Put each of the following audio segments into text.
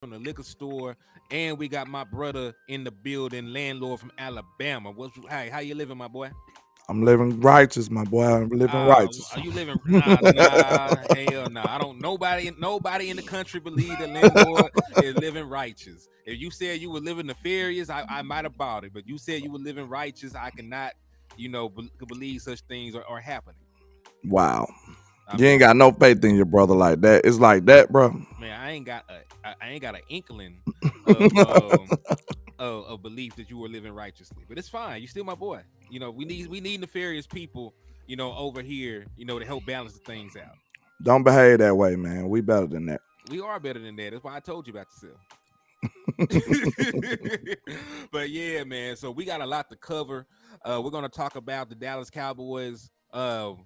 from the liquor store, and we got my brother in the building, landlord from Alabama. Hey, how you living, my boy? I'm living righteous, my boy. I'm living righteous. Are you living? Nah, hell no. I don't. Nobody in the country believe that landlord is living righteous. If you said you were living nefarious, I might have bought it. But you said you were living righteous. I cannot, believe such things are happening. Wow. I You ain't mean, got no faith in your brother like that. It's like that, bro. man, I ain't got an inkling of of belief that you were living righteously. But it's fine. You still my boy. We need nefarious people, over here, to help balance the things out. Don't behave that way, man. We better than that. We are better than that. That's why I told you about yourself. But yeah, man. So we got a lot to cover. We're gonna talk about the Dallas Cowboys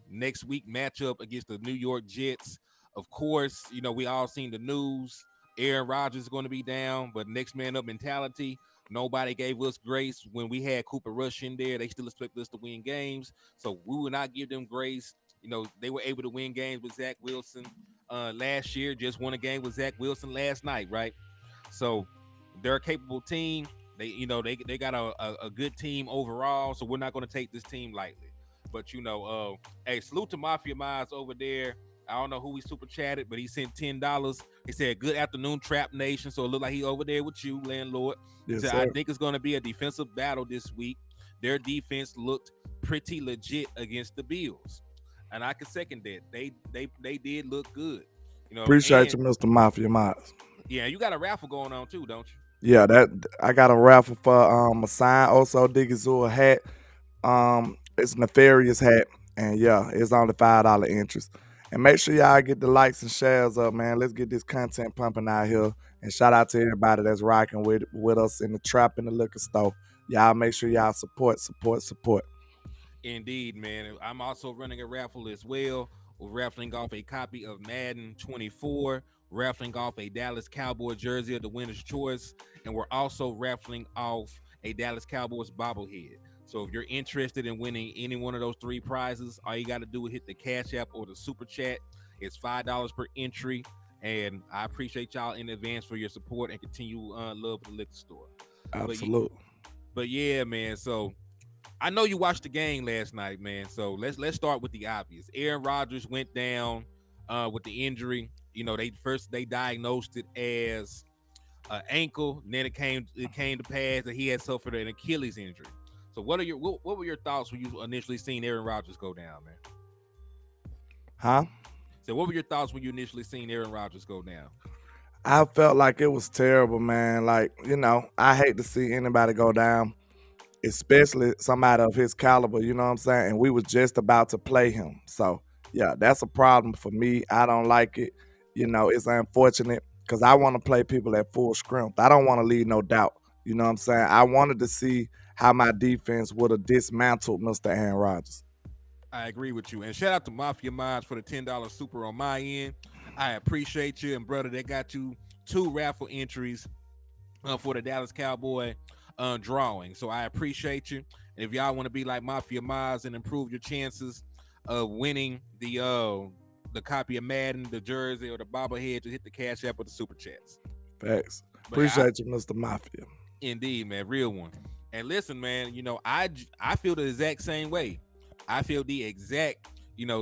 next week matchup against the New York Jets. Of course, we all seen the news. Aaron Rodgers is going to be down, but next man up mentality. Nobody gave us grace when we had Cooper Rush in there. They still expect us to win games, so we will not give them grace. They were able to win games with Zach Wilson last year. Just won a game with Zach Wilson last night, right? So they're a capable team. They got a good team overall. So we're not going to take this team lightly. But hey, salute to Mafia Miles over there. I don't know who he super chatted, but he sent $10. He said, "Good afternoon, Trap Nation." So it looked like he over there with you, landlord. He Yes, said, "I sir. think it's going to be a defensive battle this week. Their defense looked pretty legit against the Bills, and I can second that. They did look good, Appreciate and you, Mr. Mafia Miles. yeah, you got a raffle going on too, don't you?" Yeah, that I got a raffle for a signed also Diggazoo hat. It's nefarious hat, and yeah, it's only $5 interest. And make sure y'all get the likes and shares up, man. Let's get this content pumping out here. And shout out to everybody that's rocking with us in the trap in the liquor store. Y'all make sure y'all support. Indeed, man. I'm also running a raffle as well. We're raffling off a copy of Madden 24, raffling off a Dallas Cowboy jersey of the winner's choice, and we're also raffling off a Dallas Cowboys bobblehead. So if you're interested in winning any one of those three prizes, all you got to do is hit the Cash App or the Super Chat. It's $5 per entry, and I appreciate y'all in advance for your support and continue love for the liquor store. But Absolutely. but yeah, man. So I know you watched the game last night, man. So let's start with the obvious. Aaron Rodgers went down with the injury. They diagnosed it as an ankle. And then it came to pass that he had suffered an Achilles injury. So what were your thoughts when you initially seen Aaron Rodgers go down, man? Huh? So what were your thoughts when you initially seen Aaron Rodgers go down? I felt like it was terrible, man. Like, I hate to see anybody go down, especially somebody of his caliber, you know what I'm saying? And we was just about to play him. So yeah, that's a problem for me. I don't like it. It's unfortunate because I want to play people at full strength. I don't want to leave no doubt. You know what I'm saying? I wanted to see how my defense would have dismantled Mr. Aaron Rodgers. I agree with you. And shout out to Mafia Minds for the $10 super on my end. I appreciate you. And brother, they got you two raffle entries for the Dallas Cowboy drawing. So I appreciate you. And if y'all want to be like Mafia Miles and improve your chances of winning the copy of Madden, the jersey, or the bobblehead, just hit the Cash App or the Super Chats. Facts. But I, Appreciate you, Mr. Mafia. indeed, man, real one. And listen, man, I feel the exact same way. I feel the exact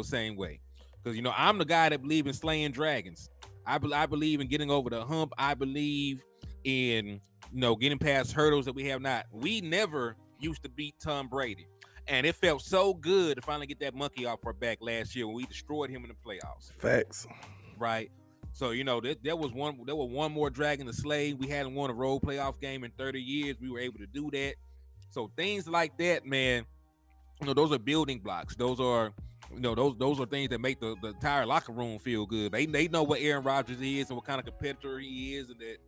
same way because I'm the guy that believe in slaying dragons. I believe in getting over the hump. I believe in getting past hurdles that we have not. We never used to beat Tom Brady, and it felt so good to finally get that monkey off our back last year when we destroyed him in the playoffs. Facts. Right. So there was one more dragon to slay. We hadn't won a road playoff game in 30 years. We were able to do that. So things like that, man. Those are building blocks. Those are those are things that make the entire locker room feel good. They know what Aaron Rodgers is and what kind of competitor he is, and that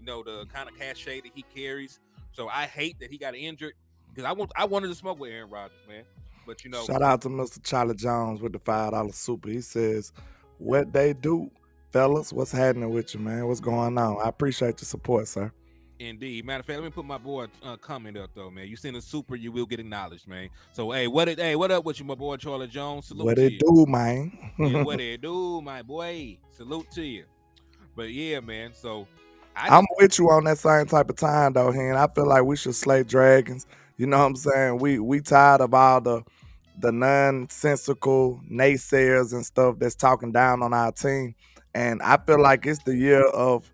the kind of cachet that he carries. So I hate that he got injured because I wanted to smoke with Aaron Rodgers, man. But Shout out to Mr. Charlie Jones with the $5 super. He says, "What they do, fellas? What's happening with you, man? What's going on? I appreciate your support, sir." indeed, matter of fact, let me put my boy comment up though, man. You send a super, you will get acknowledged, man. So what up with you, my boy Charlie Jones? Salute What to they you. do, man? Yeah, what it do, my boy? Salute to you. But yeah, man. So I I'm just with you on that same type of time though, Hen. I feel like we should slay dragons. You know what I'm saying? We tired of all the nonsensical naysayers and stuff that's talking down on our team. And I feel like it's the year of,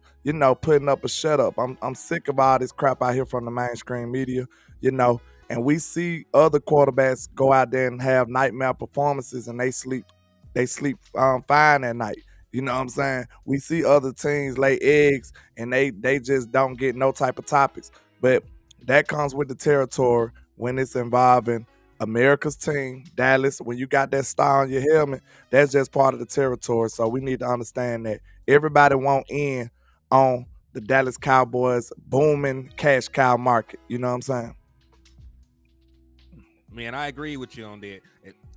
putting up a shut up. I'm sick of all this crap out here from the mainstream media, you know. And we see other quarterbacks go out there and have nightmare performances and they sleep fine at night. You know what I'm saying? We see other teams lay eggs and they just don't get no type of topics. But that comes with the territory when it's involving America's team, Dallas. When you got that star on your helmet, that's just part of the territory. So we need to understand that everybody won't end on the Dallas Cowboys booming cash cow market. You know what I'm saying? Man, I agree with you on that.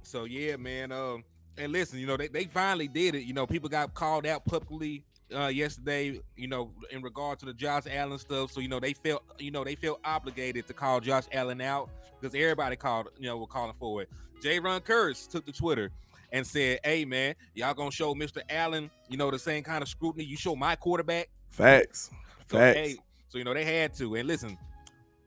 So yeah, man. And listen, they finally did it. People got called out publicly yesterday. In regard to the Josh Allen stuff. So they felt obligated to call Josh Allen out because everybody were calling for it. Ron Kurtz took to Twitter and said, "Hey, man, y'all gonna show Mr. Allen, the same kind of scrutiny you show my quarterback." Facts. So Facts. they had to. And listen,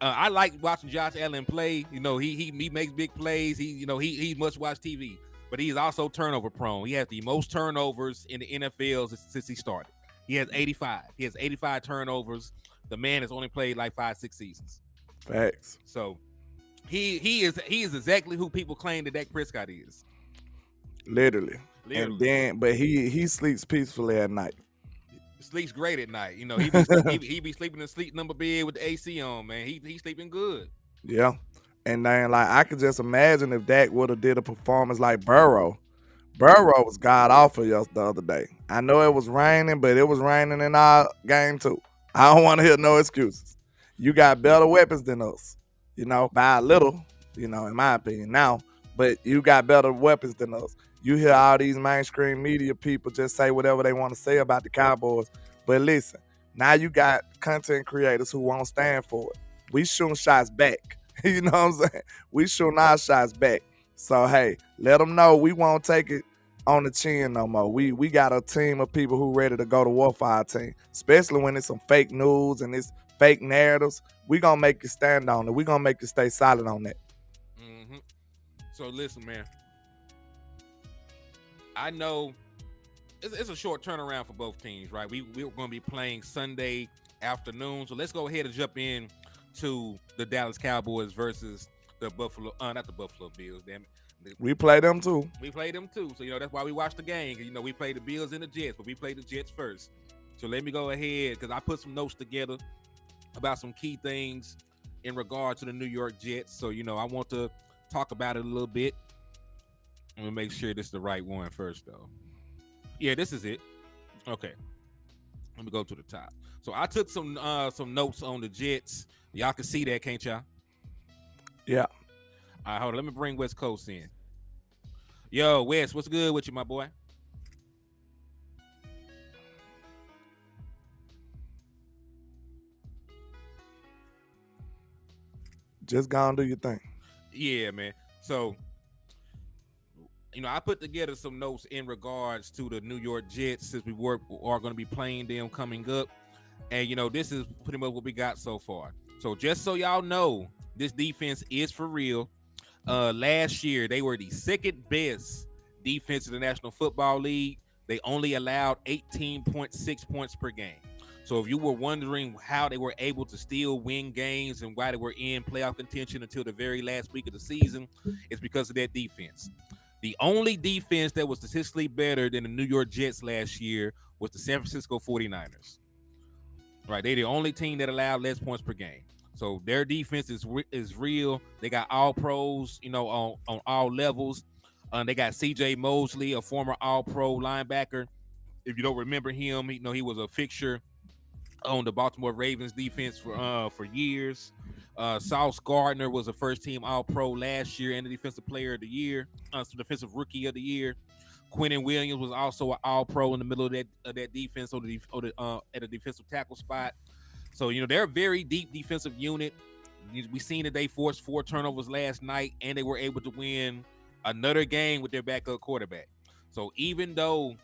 I like watching Josh Allen play. He makes big plays. He must watch TV, but he's also turnover prone. He has the most turnovers in the NFL since he started. He has 85. He has 85 turnovers. The man has only played like 5-6 seasons. Facts. So he is exactly who people claim that Dak Prescott is. Literally. And then, but he sleeps peacefully at night. Sleeps great at night. He be sleeping in sleep number bed with the AC on, man. He's sleeping good. Yeah. And then like I could just imagine if Dak would have did a performance like Burrow. Burrow was god awful the other day. I know it was raining, but it was raining in our game too. I don't want to hear no excuses. You got better weapons than us, by a little, in my opinion now. But you got better weapons than us. You hear all these mainstream media people just say whatever they want to say about the Cowboys. But listen, now you got content creators who won't stand for it. We shooting shots back. You know what I'm saying? We shooting our shots back. So, hey, let them know we won't take it on the chin no more. We got a team of people who ready to go to war for our team, especially when it's some fake news and it's fake narratives. We going to make you stand on it. We going to make you stay solid on that. Mm-hmm. So, listen, man. I know it's a short turnaround for both teams, right? We're going to be playing Sunday afternoon. So let's go ahead and jump in to the Dallas Cowboys versus the not the Buffalo Bills, damn it. We play them too. We played them too. So, that's why we watched the game. We played the Bills and the Jets, but we played the Jets first. So let me go ahead because I put some notes together about some key things in regard to the New York Jets. So, I want to talk about it a little bit. Let me make sure this is the right one first, though. Yeah, this is it. Okay. Let me go to the top. So I took some notes on the Jets. Y'all can see that, can't y'all? Yeah. All right, hold on. Let me bring West Coast in. Yo, Wes, what's good with you, my boy? Just go and do your thing. Yeah, man. So, I put together some notes in regards to the New York Jets since we are going to be playing them coming up. And, this is pretty much what we got so far. So just so y'all know, this defense is for real. Last year, they were the second best defense in the National Football League. They only allowed 18.6 points per game. So if you were wondering how they were able to still win games and why they were in playoff contention until the very last week of the season, it's because of that defense. The only defense that was statistically better than the New York Jets last year was the San Francisco 49ers. Right, they're the only team that allowed less points per game. So their defense is real. They got all pros, on all levels. They got C.J. Mosley, a former all-pro linebacker. If you don't remember him, he was a fixture on the Baltimore Ravens defense for years. Sauce Gardner was a first-team All-Pro last year and the Defensive Player of the Year, Defensive Rookie of the Year. Quinnen Williams was also an All-Pro in the middle of that defense at a defensive tackle spot. So they're a very deep defensive unit. We seen that they forced 4 turnovers last night, and they were able to win another game with their backup quarterback. So even though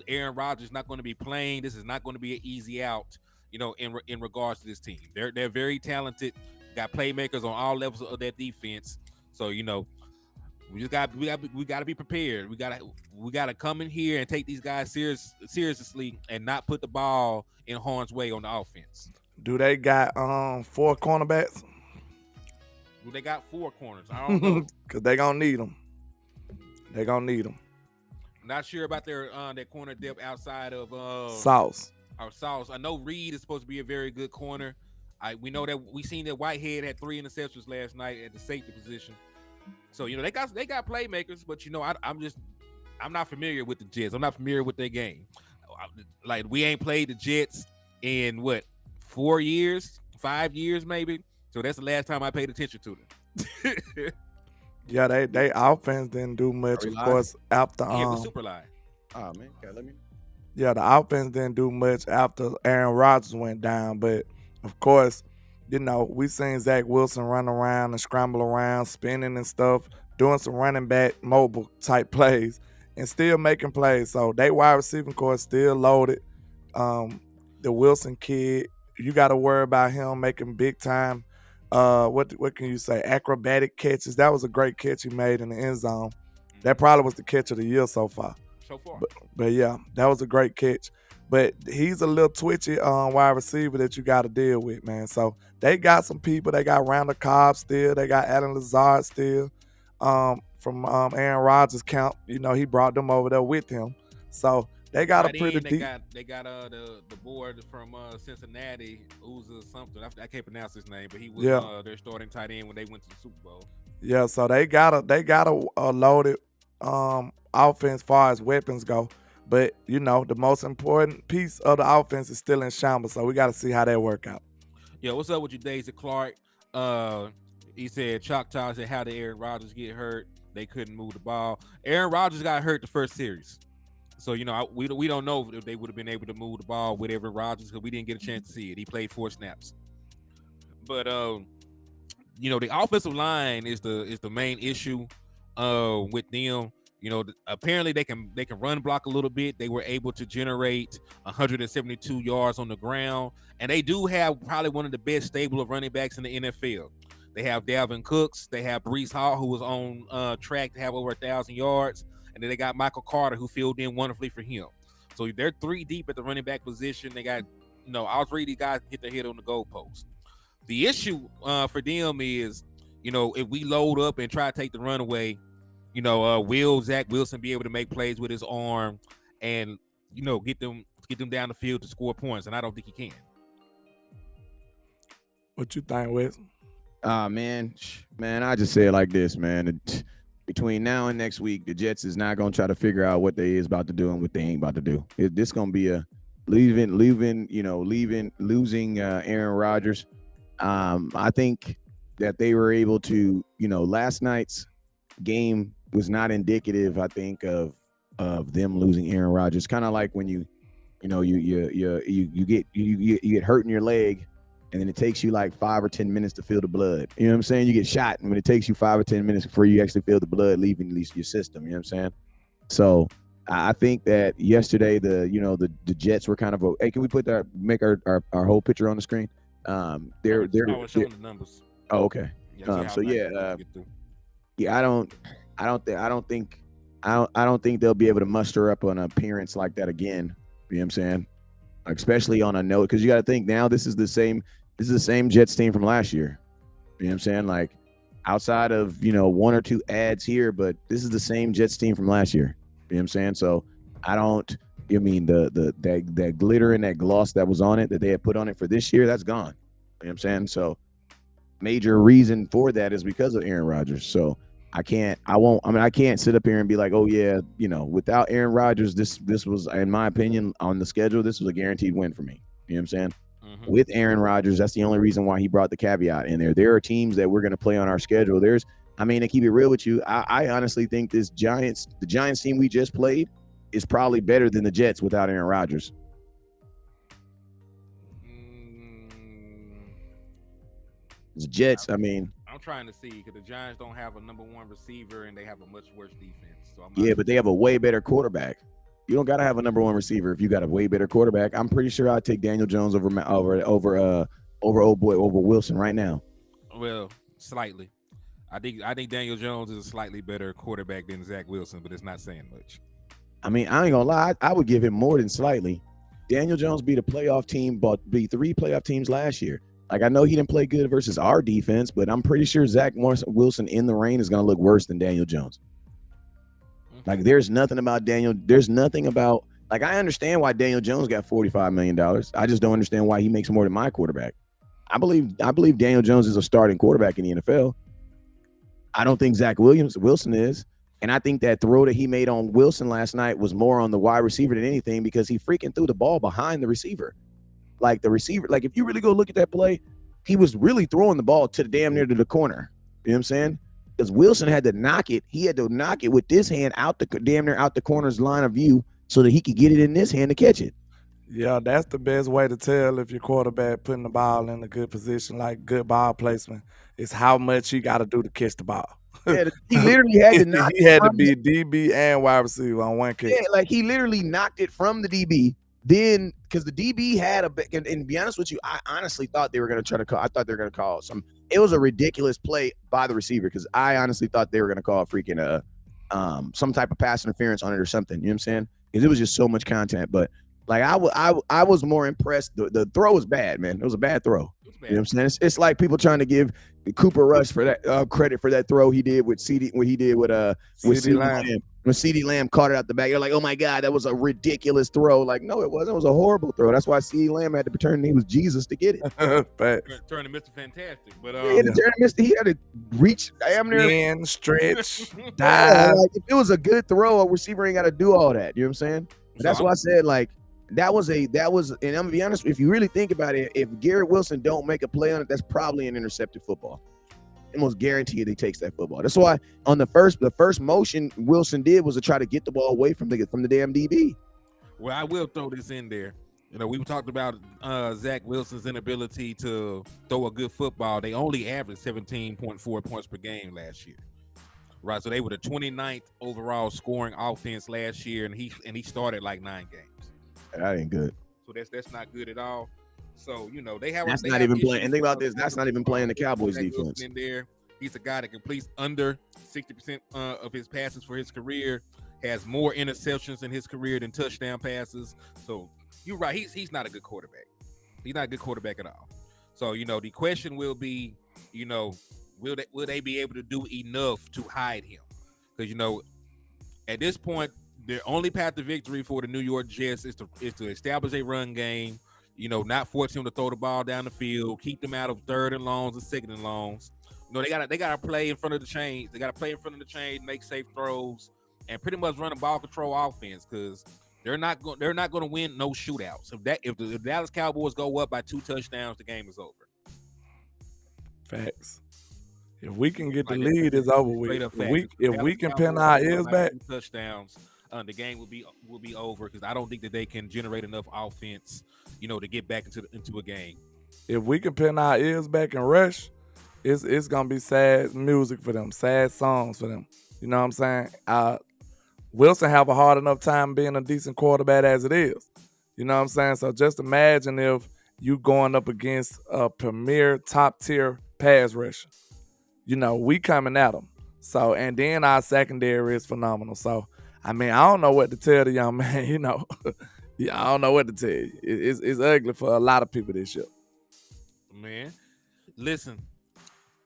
Aaron Rodgers is not going to be playing, this is not going to be an easy out. in regards to this team. They're very talented, got playmakers on all levels of that defense. So we got to be prepared. We got to come in here and take these guys seriously and not put the ball in harm's way on the offense. Do they got 4 cornerbacks? Do they got 4 corners? I don't know. Cause they gonna need them. They gonna need them. I'm not sure about their corner depth outside of Sauce. our Sauce. I know Reed is supposed to be a very good corner. We know that we seen that Whitehead had 3 interceptions last night at the safety position. So they got playmakers, but I'm not familiar with the Jets. I'm not familiar with their game. Like we ain't played the Jets in what 4 years, 5 years maybe. So that's the last time I paid attention to them. Yeah, they offense didn't do much, of course, after Yeah, it was super live. Oh man, okay, let me. Yeah, the offense didn't do much after Aaron Rodgers went down, but of course, we seen Zach Wilson run around and scramble around, spinning and stuff, doing some running back mobile type plays, and still making plays. So they wide receiving core still loaded. The Wilson kid, you got to worry about him making big time. What can you say? Acrobatic catches. That was a great catch he made in the end zone. That probably was the catch of the year so far. But yeah, that was a great catch. But he's a little twitchy wide receiver that you got to deal with, man. So they got some people. They got Randall Cobb still. They got Alan Lazard still. From Aaron Rodgers' camp, he brought them over there with him. So they got a pretty deep. They got the board from Cincinnati, Uza something. I can't pronounce his name, but he was their starting tight end when they went to the Super Bowl. Yeah, so they got a loaded offense as far as weapons go. But, the most important piece of the offense is still in shambles, so we got to see how that work out. Yeah, what's up with you, Daisy Clark? He said, Choctaw said, how did Aaron Rodgers get hurt? They couldn't move the ball. Aaron Rodgers got hurt the first series. So, we don't know if they would have been able to move the ball with Aaron Rodgers because we didn't get a chance to see it. He played 4 snaps. But, the offensive line is the main issue with them. Apparently they can run block a little bit. They were able to generate 172 yards on the ground, and they do have probably one of the best stable of running backs in the NFL. They have Dalvin Cooks. They have Breece Hall, who was on track to have over 1,000 yards, and then they got Michael Carter, who filled in wonderfully for him. So they're 3 deep at the running back position. They got all 3 of these guys hit their head on the goalpost. The issue for them is, if we load up and try to take the run away. Will Zach Wilson be able to make plays with his arm and get them down the field to score points? And I don't think he can. What you think, Wes? Man, I just say it like this, man. Between now and next week, the Jets is not gonna try to figure out what they is about to do and what they ain't about to do. This gonna be a losing Aaron Rodgers. I think that they were able to, last night's game was not indicative, I think, of them losing Aaron Rodgers. Kind of like when you get hurt in your leg, and then it takes you like 5 or 10 minutes to feel the blood. You know what I'm saying? You get shot, and when it takes you 5 or 10 minutes before you actually feel the blood leaving at least your system. You know what I'm saying? So I think that yesterday the Jets were kind of hey, can we make our whole picture on the screen? They're showing the numbers. Oh, okay. I don't think they'll be able to muster up an appearance like that again. You know what I'm saying? Especially on a note, because you got to think now this is the same Jets team from last year. You know what I'm saying? Like outside of 1 or 2 ads here, but this is the same Jets team from last year. You know what I'm saying? So that glitter and that gloss that was on it that they had put on it for this year, that's gone. You know what I'm saying? So major reason for that is because of Aaron Rodgers. So I can't sit up here and be like, oh yeah, without Aaron Rodgers, this was, in my opinion, on the schedule, this was a guaranteed win for me. You know what I'm saying? Mm-hmm. With Aaron Rodgers, that's the only reason why he brought the caveat in there. There are teams that we're going to play on our schedule. To keep it real with you, I honestly think the Giants team we just played is probably better than the Jets without Aaron Rodgers. The Jets, I'm trying to see because the Giants don't have a number 1 receiver and they have a much worse defense. So but they have a way better quarterback. You don't got to have a number one receiver if you got a way better quarterback. I'm pretty sure I'd take Daniel Jones over Wilson right now. Well, slightly. I think Daniel Jones is a slightly better quarterback than Zach Wilson, but it's not saying much. I mean, I ain't gonna lie. I would give him more than slightly. Daniel Jones beat a playoff team, but beat 3 playoff teams last year. Like, I know he didn't play good versus our defense, but I'm pretty sure Zach Wilson in the rain is going to look worse than Daniel Jones. Like, there's nothing about Daniel. There's nothing about, like, I understand why Daniel Jones got $45 million. I just don't understand why he makes more than my quarterback. I believe Daniel Jones is a starting quarterback in the NFL. I don't think Zach Wilson is. And I think that throw that he made on Wilson last night was more on the wide receiver than anything, because he freaking threw the ball behind the receiver. Like, the receiver, like, if you really go look at that play, he was really throwing the ball to the damn near to the corner. You know what I'm saying? Because Wilson had to knock it. He had to knock it with this hand out the damn near out the corner's line of view so that he could get it in this hand to catch it. Yeah, that's the best way to tell if your quarterback putting the ball in a good position, like good ball placement, is how much he got to do to catch the ball. Yeah, he literally had to knock he had to be DB and wide receiver on one catch. Yeah, like, he literally knocked it from the DB. Then, because the DB had and to be honest with you, I honestly thought they were going to try to call. I thought they were going to call some. It was a ridiculous play by the receiver, because I honestly thought they were going to call freaking some type of pass interference on it or something. You know what I'm saying? Because it was just so much content. But like, I was more impressed. The throw was bad, man. It was a bad throw. You know what I'm saying? It's like people trying to give Cooper Rush for that credit for that throw he did with CeeDee Lamb. When CeeDee Lamb caught it out the back, you're like, oh my God, that was a ridiculous throw. Like, no, it wasn't. It was a horrible throw. That's why CeeDee Lamb had to pretend he was Jesus to get it. Turn to Mr. Fantastic, but he had to turn to Mr. He had to reach damn near stretch, dive. Yeah, like, if it was a good throw, a receiver ain't got to do all that. You know what I'm saying? That's why I said, like, that was, and I'm gonna be honest, if you really think about it, if Garrett Wilson don't make a play on it, that's probably an intercepted football. Almost guaranteed he takes that football. That's why on the first motion Wilson did was to try to get the ball away from the damn DB. Well, I will throw this in there. You know, we talked about Zach Wilson's inability to throw a good football. They only averaged 17.4 points per game last year. Right, so they were the 29th overall scoring offense last year, and he started like 9 games. That ain't good. So that's not good at all. So, you know, they have. That's not even playing. And think about this. That's not even playing the Cowboys defense. In there, he's a guy that completes under 60% of his passes for his career. Has more interceptions in his career than touchdown passes. So you're right. He's not a good quarterback. He's not a good quarterback at all. So, you know, the question will be, you know, will they be able to do enough to hide him? Because, you know, at this point, the only path to victory for the New York Jets is to establish a run game, you know, not force him to throw the ball down the field, keep them out of 3rd and longs and 2nd and longs. You know, they gotta play in front of the chains. They gotta play in front of the chain, make safe throws, and pretty much run a ball control offense, because they're not going to win no shootouts. If the Dallas Cowboys go up by 2 touchdowns, the game is over. Facts. If we can get the lead, it's over with. If we can pin our ears back, touchdowns, the game will be over, because I don't think that they can generate enough offense, you know, to get back into a game. If we can pin our ears back and rush, it's gonna be sad music for them, sad songs for them. You know what I'm saying? Wilson have a hard enough time being a decent quarterback as it is. You know what I'm saying? So just imagine if you going up against a premier top tier pass rusher. You know, we coming at them. So, and then our secondary is phenomenal. So, I mean, I don't know what to tell the young man, you know. Yeah, I don't know what to tell you. It's ugly for a lot of people this year. Man, listen,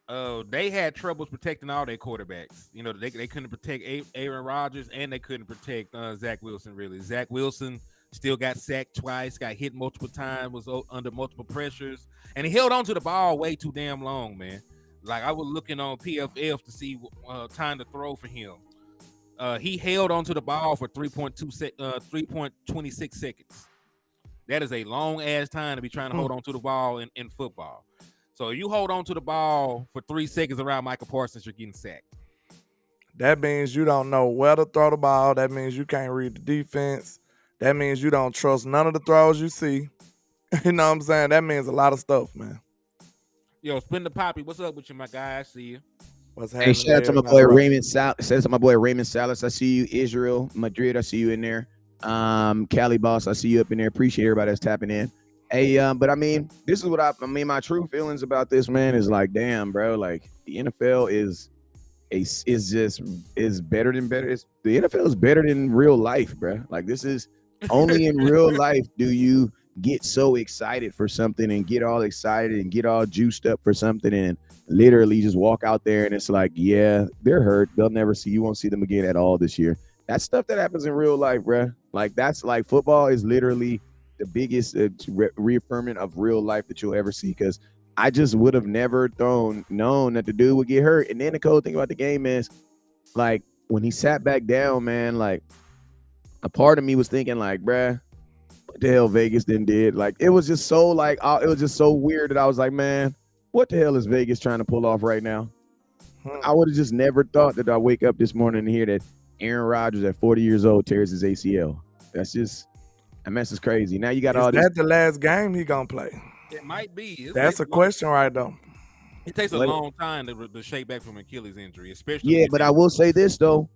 they had troubles protecting all their quarterbacks. You know, they couldn't protect Aaron Rodgers, and they couldn't protect Zach Wilson, really. Zach Wilson still got sacked twice, got hit multiple times, was under multiple pressures, and he held on to the ball way too damn long, man. Like, I was looking on PFF to see time to throw for him. He held onto the ball for 3.26 seconds. That is a long ass time to be trying to hold on to the ball in football. So if you hold on to the ball for 3 seconds around Michael Parsons, you're getting sacked. That means you don't know where to throw the ball. That means you can't read the defense. That means you don't trust none of the throws you see. You know what I'm saying? That means a lot of stuff, man. Yo, Spin the Poppy, what's up with you, my guy? I see you. What's happening? Hey, shout out to my boy Raymond Salas. I see you, Israel, Madrid. I see you in there. Cali Boss, I see you up in there. Appreciate everybody that's tapping in. Hey, but I mean, this is what I mean. My true feelings about this, man, is like, damn, bro. Like the NFL is better than better. The NFL is better than real life, bro. Like this is only in real life do you get so excited for something and get all excited and get all juiced up for something and literally just walk out there and it's like, yeah, they're hurt. They'll never see you. Won't see them again at all this year. That's stuff that happens in real life, bro. Like that's like football is literally the biggest reaffirming of real life that you'll ever see. Because I just would have never known that the dude would get hurt. And then the cool thing about the game is, like, when he sat back down, man, like a part of me was thinking, like, bruh, what the hell Vegas then did? Like, it was just so like, it was just so weird that I was like, man, what the hell is Vegas trying to pull off right now? I would have just never thought that I'd wake up this morning and hear that Aaron Rodgers at 40 years old tears his ACL. That mess is crazy. Now you got all this. Is that the last game he gonna play? It might be. That's a question right though. It takes a long time to shake back from Achilles injury, especially. Yeah, but I will say this though.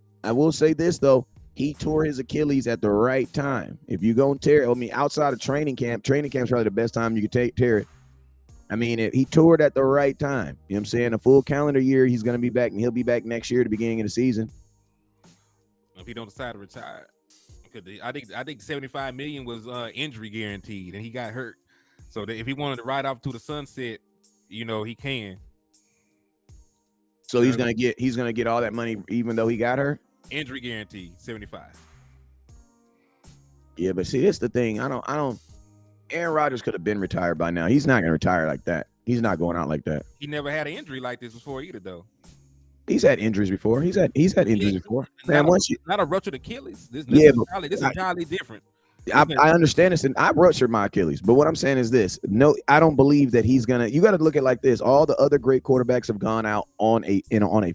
He tore his Achilles at the right time. If you go and tear, I mean, outside of training camp is probably the best time you could tear it. I mean, he tore it at the right time. You know what I'm saying? A full calendar year, he's going to be back, and he'll be back next year at the beginning of the season. If he don't decide to retire, because I think 75 million was injury guaranteed, and he got hurt. So that if he wanted to ride off to the sunset, you know, he can. So he's gonna get all that money, even though he got hurt. Injury guarantee, 75. Yeah, but see, this the thing. I don't. Aaron Rodgers could have been retired by now. He's not gonna retire like that. He's not going out like that. He never had an injury like this before either, though. He's had injuries before. He's had injuries before. Man, not a ruptured Achilles. This is entirely different. I understand this, and I ruptured my Achilles. But what I'm saying is this: no, I don't believe that he's gonna. You got to look at it like this: all the other great quarterbacks have gone out on a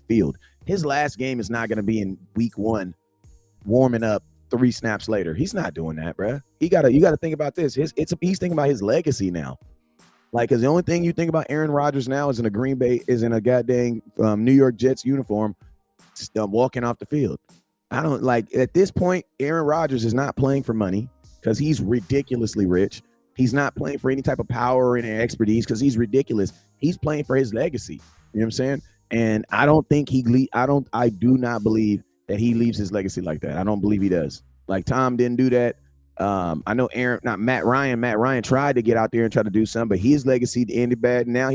field. His last game is not gonna be in week 1, warming up 3 snaps later. He's not doing that, bro. You gotta think about this. He's thinking about his legacy now. Like, because the only thing you think about Aaron Rodgers now is in a goddamn New York Jets uniform, walking off the field. I don't like at this point. Aaron Rodgers is not playing for money because he's ridiculously rich. He's not playing for any type of power or any expertise because he's ridiculous. He's playing for his legacy. You know what I'm saying? And I don't think I do not believe that he leaves his legacy like that. I don't believe he does. Like Tom didn't do that. I know Matt Ryan tried to get out there and try to do something, but his legacy ended bad. Matt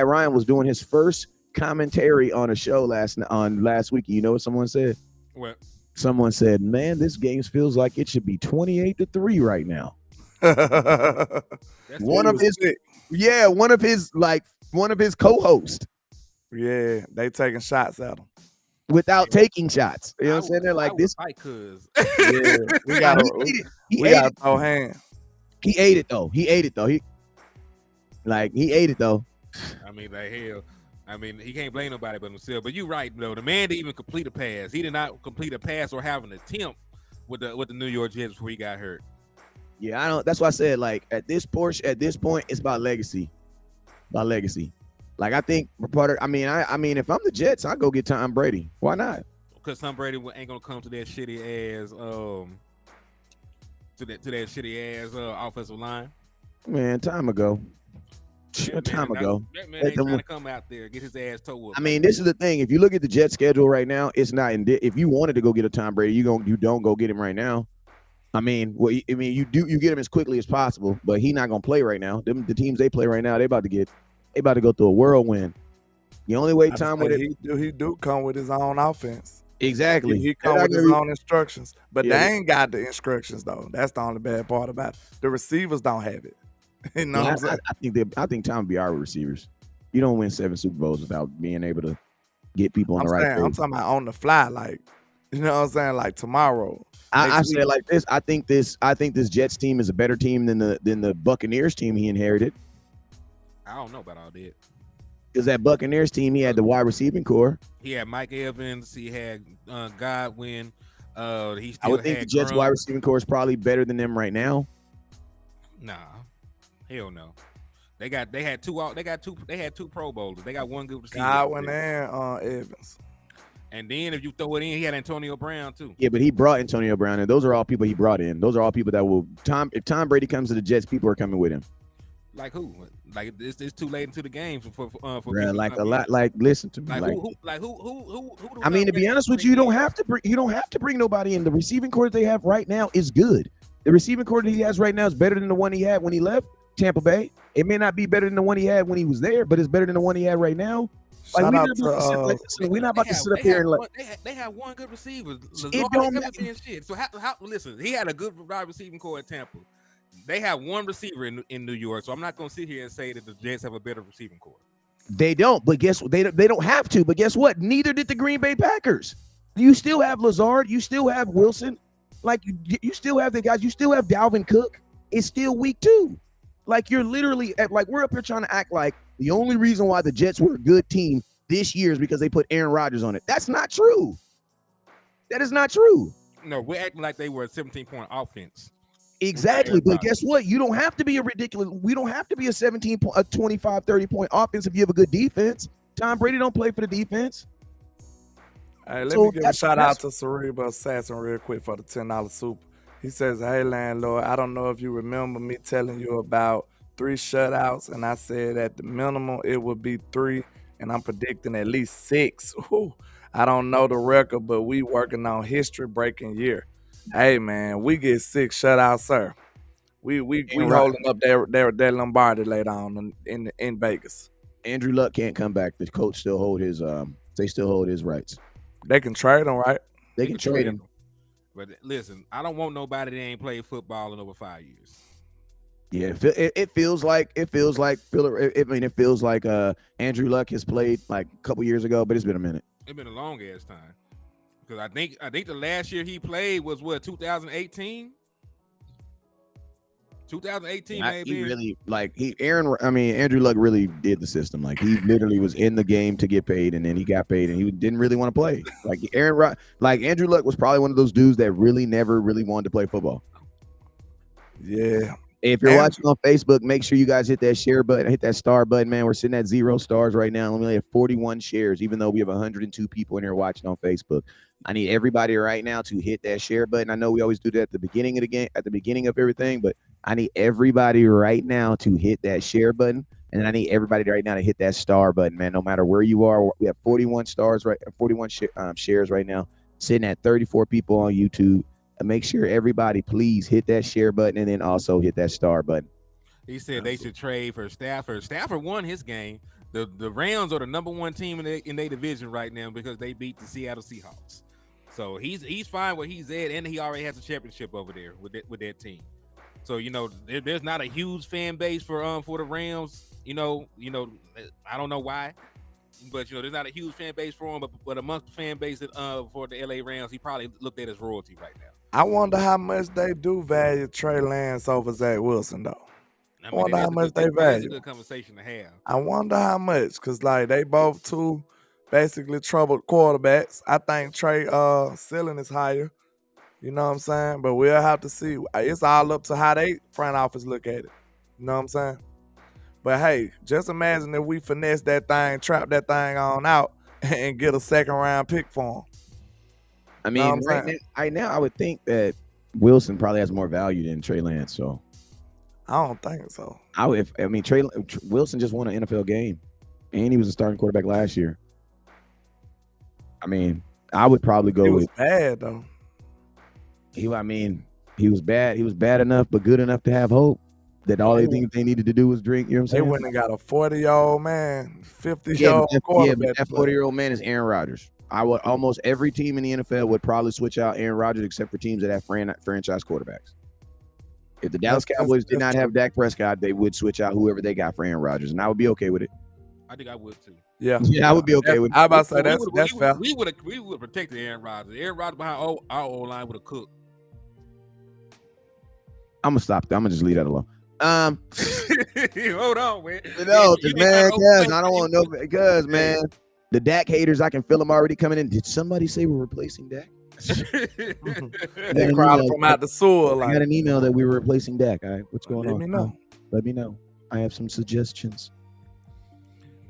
Ryan was doing his first commentary on a show last week. You know what someone said? What? Someone said, "Man, this game feels like it should be 28-3 right now." One of his co-hosts. Yeah, they taking shots at him without taking shots. You know what I'm saying? They're like this. Yeah, we gotta throw hands. He ate it though. He ate it though. I mean, like hell. I mean, he can't blame nobody but himself. But you're right, though. The man didn't even complete a pass. He did not complete a pass or have an attempt with the New York Jets before he got hurt. Yeah, I don't. That's why I said, like, at this point, it's about legacy. Like, I think I mean, if I'm the Jets, I'll go get Tom Brady. Why not? Because Tom Brady ain't gonna come to that shitty ass offensive line. Man, time ago. That man ain't trying to come out there get his ass towed up. I mean, this is the thing. If you look at the Jets schedule right now, it's not if you wanted to go get a Tom Brady, you don't go get him right now. I mean, you get him as quickly as possible, but he's not gonna play right now. The teams they play right now, they about to go through a whirlwind. The only way he do come with his own offense. Exactly. He come with his own instructions, but they ain't got the instructions though. That's the only bad part about it. The receivers don't have it. You know what I'm saying? I think Tom will be our receivers. You don't win 7 Super Bowls without being able to get people on the right page. I'm talking about on the fly, like, you know what I'm saying, like tomorrow. I say it like this. I think this Jets team is a better team than the Buccaneers team he inherited. I don't know about all that. Because that Buccaneers team, he had the wide receiving core. He had Mike Evans. He had Godwin. I would think the Jets wide receiving core is probably better than them right now. Nah. Hell no. They had two Pro Bowlers. They got one good receiver. Godwin and Evans. And then if you throw it in, he had Antonio Brown too. Yeah, but he brought Antonio Brown, and those are all people he brought in. Those are all people that will if Tom Brady comes to the Jets, people are coming with him. Like who? Like it's too late into the game for Bruh, like a lot. Like listen to me. Like who I mean, to be honest with you, you don't have to bring nobody in. The receiving core that they have right now is good. The receiving core that he has right now is better than the one he had when he left Tampa Bay. It may not be better than the one he had when he was there, but it's better than the one he had right now. Like, we're not about to sit up here and like they have one good receiver. It don't matter. Shit. So how listen, he had a good wide receiving core at Tampa. They have one receiver in New York, so I'm not gonna sit here and say that the Jets have a better receiving core. They don't, but guess what? They don't have to, but guess what? Neither did the Green Bay Packers. You still have Lazard, you still have Wilson, like you still have the guys, you still have Dalvin Cook. It's still week 2. Like you're literally like we're up here trying to act like the only reason why the Jets were a good team this year is because they put Aaron Rodgers on it. That's not true. That is not true. No, we're acting like they were a 17-point offense. Exactly, but guess what? You don't have to be we don't have to be a 25, 30-point offense if you have a good defense. Tom Brady don't play for the defense. Hey, let me give a shout out to Cerebral Assassin real quick for the $10 soup. He says, hey, landlord, I don't know if you remember me telling you about 3 shutouts, and I said at the minimum it would be 3, and I'm predicting at least 6. Ooh, I don't know the record, but we working on history-breaking year. Hey, man, we get 6 shutouts, sir. We holding up their Lombardi later on in Vegas. Andrew Luck can't come back. The coach still hold his they still hold his rights. They can trade him, right? They can trade him. But listen, I don't want nobody that ain't played football in over 5 years. Yeah, it feels like Andrew Luck has played like a couple years ago, but it's been a minute. It's been a long ass time. Because I think the last year he played was 2018? 2018 maybe. Andrew Luck really did the system. Like he literally was in the game to get paid, and then he got paid, and he didn't really want to play. Like Andrew Luck was probably one of those dudes that really never really wanted to play football. Yeah. If you're watching on Facebook, make sure you guys hit that share button, hit that star button, man. We're sitting at 0 stars right now. We only have 41 shares, even though we have 102 people in here watching on Facebook. I need everybody right now to hit that share button. I know we always do that at the beginning of the game, at the beginning of everything, but I need everybody right now to hit that share button, and I need everybody right now to hit that star button, man. No matter where you are, we have 41 stars, right? 41 shares right now, sitting at 34 people on YouTube. Make sure everybody please hit that share button and then also hit that star button. He said they should trade for Stafford. Stafford won his game. The Rams are the number 1 team in their division right now because they beat the Seattle Seahawks. So he's fine where he's at, and he already has a championship over there with that team. So there's not a huge fan base for the Rams. I don't know why, but there's not a huge fan base for him. But amongst the fan base for the LA Rams, he probably looked at as royalty right now. I wonder how much they do value Trey Lance over Zach Wilson, though. I wonder how much they value. That's a good conversation to have. I wonder how much, because they both 2 basically troubled quarterbacks. I think Trey ceiling is higher. You know what I'm saying? But we'll have to see. It's all up to how they front office look at it. You know what I'm saying? But hey, just imagine if we finesse that thing, trap that thing on out, and get a 2nd round pick for him. I mean, right now, I would think that Wilson probably has more value than Trey Lance. So I don't think so. Wilson just won an NFL game, and he was a starting quarterback last year. I mean, I would probably go with bad though. He was bad. He was bad enough, but good enough to have hope. That all they needed to do was drink. You know what I'm saying? They went and got a 40-year-old man, 50-year-old quarterback. Yeah, that 40-year-old man is Aaron Rodgers. Almost every team in the NFL would probably switch out Aaron Rodgers except for teams that have franchise quarterbacks. If the Dallas Cowboys did not have Dak Prescott, they would switch out whoever they got for Aaron Rodgers, and I would be okay with it. I think I would too. Yeah, I would be okay with it. I about to say that's fair. We would protect Aaron Rodgers. Aaron Rodgers behind our old line would have cooked. I'm gonna stop there. I'm gonna just leave that alone. Hold on, man. No, man, I don't want no. Because man, the Dak haters, I can feel them already coming in. Did somebody say we're replacing Dak? They crawling from out the sewer. I got an email that we were replacing Dak. All right, what's going on? Let me know. Let me know. I have some suggestions.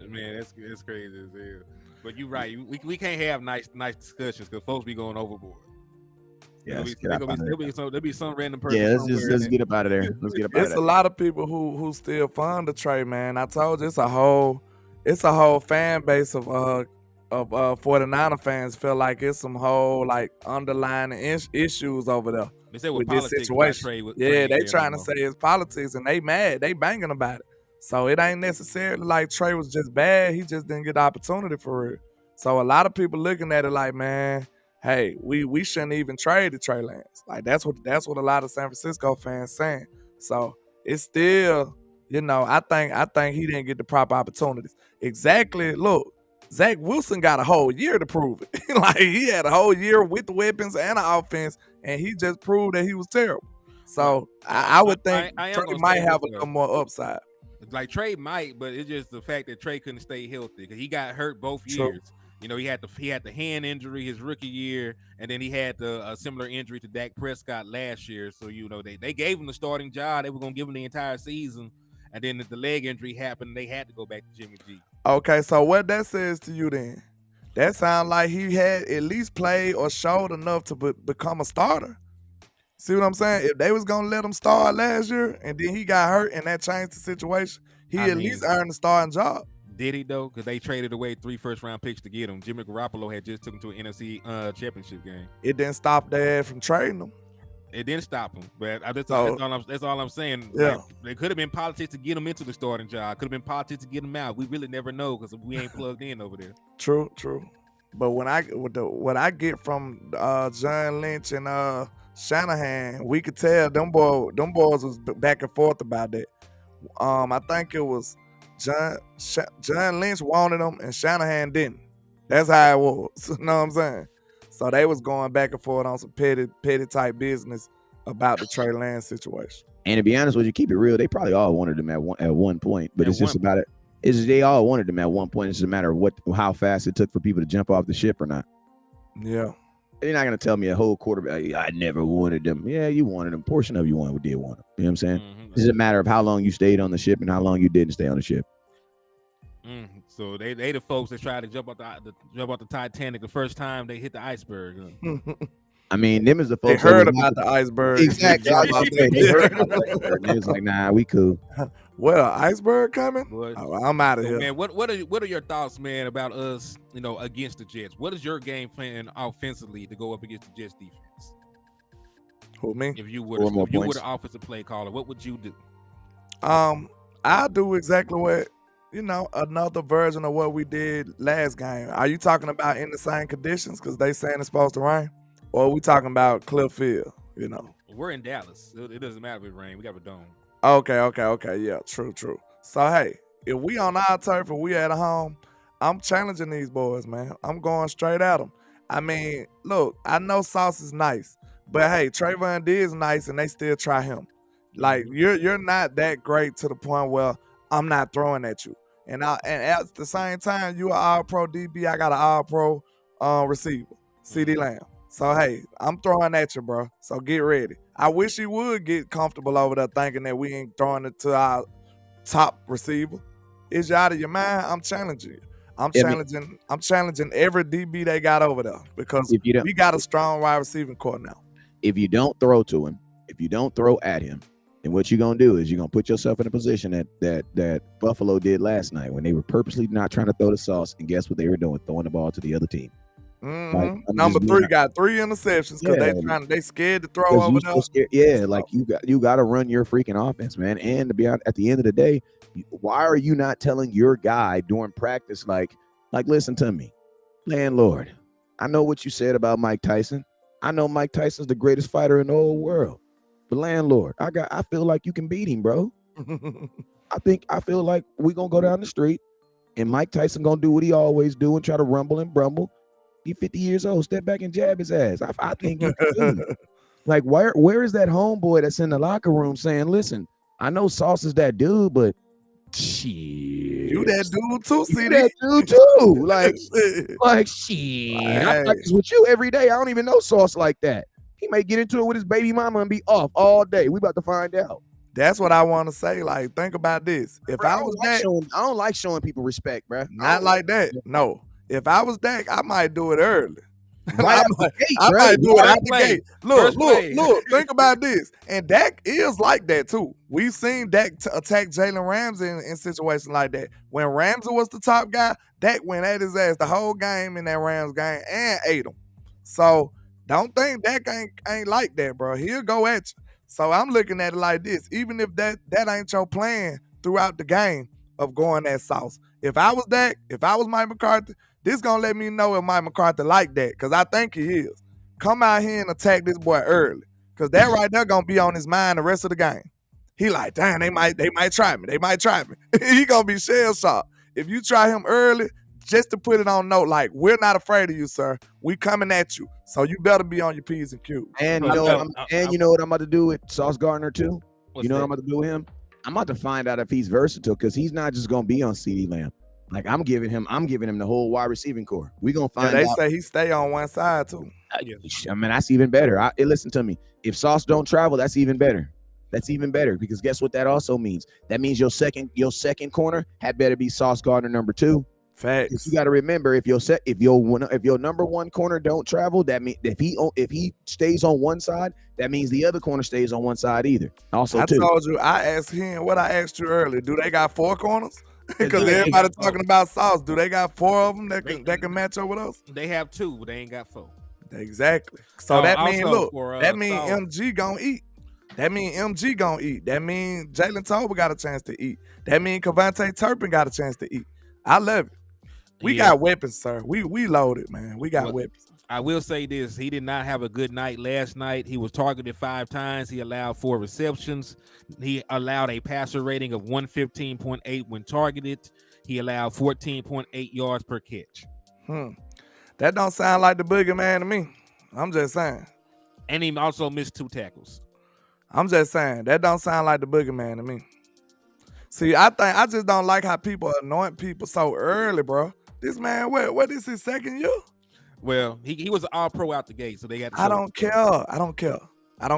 Man, that's crazy as hell. But you're right. We can't have nice discussions because folks be going overboard. Yeah, There'll be some random person. Yeah, somewhere let's get up out of there. Let's get up out of It's there. a lot of people who still fond of Trey, man. I told you it's a whole fan base of 49er fans feel like it's some whole like underlying issues over there They say with with this politics, situation. Trey, Trey Yeah, ain't they there trying no to more. say it's politics and they mad, they banging about it. So it ain't necessarily like Trey was just bad. He just didn't get the opportunity for real. So a lot of people looking at it like, man, hey, we shouldn't even trade the Trey Lance. Like that's what a lot of San Francisco fans saying. So it's still, I think he didn't get the proper opportunities. Exactly. Look, Zach Wilson got a whole year to prove it. Like he had a whole year with the weapons and the offense, and he just proved that he was terrible. So I would think I am Trey gonna might say have this, a little more upside. Like Trey might, but it's just the fact that Trey couldn't stay healthy because he got hurt both True. years. He had the hand injury his rookie year, and then he had a similar injury to Dak Prescott last year. So they gave him the starting job. They were gonna give him the entire season, and then the leg injury happened. They had to go back to Jimmy G. Okay, so what that says to you then? That sounds like he had at least played or showed enough to become a starter. See what I'm saying? If they was gonna let him start last year and then he got hurt and that changed the situation, he at least earned a starting job. Did he though? Because they traded away 3 first-round picks to get him. Jimmy Garoppolo had just took him to an NFC championship game. It didn't stop their ass from trading him. It didn't stop him, but that's all I'm saying. Yeah. Like, there could have been politics to get him into the starting job. Could have been politics to get him out. We really never know because we ain't plugged in over there. True. But what I get from John Lynch and Shanahan, we could tell them boys was back and forth about that. I think it was John Lynch wanted him and Shanahan didn't. That's how it was. You know what I'm saying? So they was going back and forth on some petty type business about the Trey Lance situation. And to be honest with you, keep it real, they probably all wanted him at one point, but it's just about it. They all wanted him at one point. It's just a matter of how fast it took for people to jump off the ship or not. Yeah. They're not going to tell me a whole quarterback, I never wanted them. Yeah, you wanted them. Portion of you did want them. You know what I'm saying? Mm-hmm. It's just a matter of how long you stayed on the ship and how long you didn't stay on the ship. So they the folks that tried to jump out the Titanic the first time they hit the iceberg. I mean, them is the folks they heard about the iceberg. Exactly. They heard about the iceberg. They was like, nah, we cool. Well, iceberg coming? Boy. I'm out of here. Man, what are your thoughts, man, about us, against the Jets? What is your game plan offensively to go up against the Jets defense? Who, me? If you were the offensive play caller, what would you do? I'll do exactly what, another version of what we did last game. Are you talking about in the same conditions? Because they saying it's supposed to rain? Or are we talking about Clifffield, We're in Dallas. It doesn't matter if it rain. We got a dome. Okay. Yeah, true. So, hey, if we on our turf and we at home, I'm challenging these boys, man. I'm going straight at them. I mean, look, I know Sauce is nice, but hey, Trayvon D is nice and they still try him. Like, you're not that great to the point where I'm not throwing at you. And at the same time, you an all-pro DB. I got an all-pro receiver, CD Lamb. So, hey, I'm throwing at you, bro. So get ready. I wish he would get comfortable over there thinking that we ain't throwing it to our top receiver. Is you out of your mind? I'm challenging you. I'm challenging every DB they got over there because we got a strong wide receiving core now. If you don't throw to him, if you don't throw at him, then what you're going to do is you're going to put yourself in a position that Buffalo did last night when they were purposely not trying to throw the sauce. And guess what they were doing? Throwing the ball to the other team. Mm-hmm. Like, Number 3 got 3 interceptions because they scared to throw over there. Like you got to run your freaking offense, man. And to be honest, at the end of the day, why are you not telling your guy during practice, like listen to me, landlord, I know what you said about Mike Tyson. I know Mike Tyson's the greatest fighter in the whole world. But landlord, I feel like you can beat him, bro. I feel like we gonna go down the street and Mike Tyson gonna do what he always do and try to rumble and brumble. He 50 years old. Step back and jab his ass. I think you can do. Like, where is that homeboy that's in the locker room saying, listen, I know Sauce is that dude, but shit. You that dude too, CD. That dude too. Like shit. Hey. I practice with you every day. I don't even know Sauce like that. He may get into it with his baby mama and be off all day. We about to find out. That's what I want to say. Like, think about this. If I was I don't like showing people respect, bro. Not like that. No. If I was Dak, I might do it early. Right I out might, the gate, I bro. might do it First out the play. gate. Look, First play. think about this. And Dak is like that too. We've seen Dak attack Jalen Ramsey in situations like that. When Ramsey was the top guy, Dak went at his ass the whole game in that Rams game and ate him. So don't think Dak ain't like that, bro. He'll go at you. So I'm looking at it like this. Even if that ain't your plan throughout the game of going that sauce. If I was Dak, if I was Mike McCarthy, this gonna let me know if Mike McCarthy like that, because I think he is. Come out here and attack this boy early, because that right there gonna be on his mind the rest of the game. He like, damn, they might try me. They might try me. He gonna be shell shocked. If you try him early, just to put it on note, like, we're not afraid of you, sir. We coming at you, so you better be on your P's and Q's. And you know, you know what I'm about to do with Sauce Gardner too. You know what I'm about to do with him? I'm about to find out if he's versatile, because he's not just gonna be on CeeDee Lamb. Like, I'm giving him the whole wide receiving core. We're gonna find out. They say he stay on one side too. I mean, that's even better. Listen to me. If Sauce don't travel, that's even better. That's even better, because guess what that also means? That means your second corner had better be Sauce Gardner number 2. Facts. You got to remember, if your number 1 corner don't travel, that means if he stays on one side, that means the other corner stays on one side either. Also, I told you, I asked him what I asked you earlier. Do they got 4 corners? Because everybody talking about Sauce. Do they got 4 of them that can match up with us? They have 2, but they ain't got 4. Exactly. So that means, look, that means Sauce. MG gonna eat. That means MG gonna eat. That means Jalen Tolbert got a chance to eat. That means Kevontae Turpin got a chance to eat. I love it. We got weapons, sir. We loaded, man. We got weapons. I will say this. He did not have a good night last night. He was targeted 5 times. He allowed 4 receptions. He allowed a passer rating of 115.8 when targeted. He allowed 14.8 yards per catch. That don't sound like the boogeyman to me. I'm just saying. And he also missed 2 tackles. I'm just saying. That don't sound like the boogeyman to me. See, I just don't like how people anoint people so early, bro. This man, what is his second year? Well, he was an all-pro out the gate, so they got. I don't care.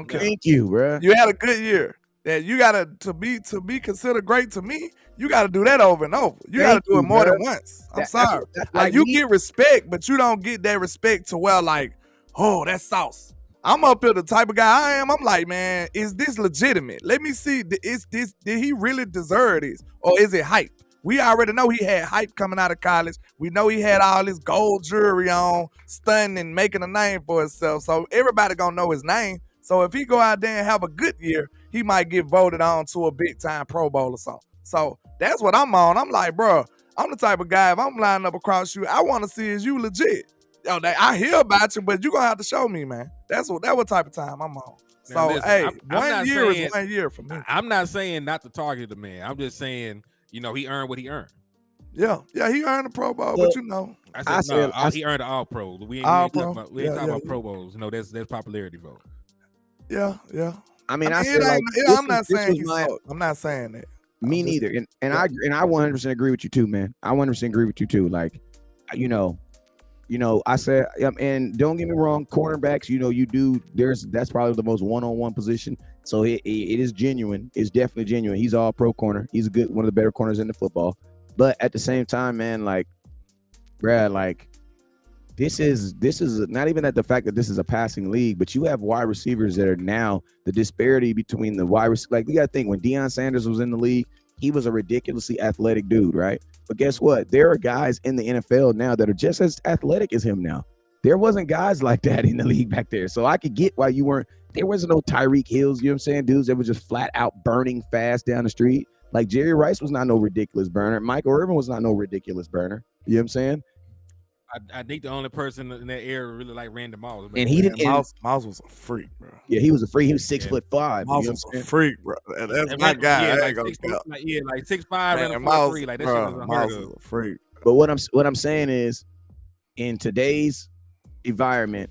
Thank you, bro. You had a good year. That you gotta to be considered great to me. You gotta do that over and over. You gotta do it more than once. I'm sorry. Like, you get respect, but you don't get that respect to where, like, oh, that's Sauce. I'm up here the type of guy I am. I'm like, man, is this legitimate? Let me see. Did he really deserve this, or is it hype? We already know he had hype coming out of college. We know he had all this gold jewelry on, stunning and making a name for himself. So everybody gonna know his name. So if he go out there and have a good year, he might get voted on to a big time Pro Bowl or something. So that's what I'm on. I'm like, bro, I'm the type of guy, if I'm lining up across you, I want to see is you legit. Yo, I hear about you, but you gonna have to show me, man. That's what type of time I'm on. So, listen, hey, I'm 1 year is 1 year for me. I'm not saying not to target the man. I'm just saying, he earned what he earned. Yeah, he earned a Pro Bowl, but I said he earned an All Pro. We ain't talking about Pro Bowls. That's popularity vote. Yeah. I mean, I'm not saying he's I'm not saying that. Me neither. And I 100% agree with you too, man. I 100% agree with you too. Like, I said, and don't get me wrong, cornerbacks, that's probably the most one-on-one position. So it is genuine. It's definitely genuine. He's all pro corner. He's one of the better corners in the football. But at the same time, man, like, Brad, like, this is not even at the fact that this is a passing league, but you have wide receivers that are now the disparity between the wide receivers. Like, you got to think, when Deion Sanders was in the league, he was a ridiculously athletic dude, right? But guess what? There are guys in the NFL now that are just as athletic as him now. There wasn't guys like that in the league back there. So I could get why there wasn't no Tyreek Hills, you know what I'm saying? Dudes that were just flat out burning fast down the street. Like, Jerry Rice was not no ridiculous burner. Michael Irvin was not no ridiculous burner. You know what I'm saying? I think the only person in that era really like Randy Moss. And he didn't. Moss was a freak, bro. Yeah, he was a freak. He was 6'5". Moss was a freak, bro. That's my guy. Yeah, like 6'5" and a 4'3". Like, that shit was Moss was a freak. But what I'm saying is, in today's environment,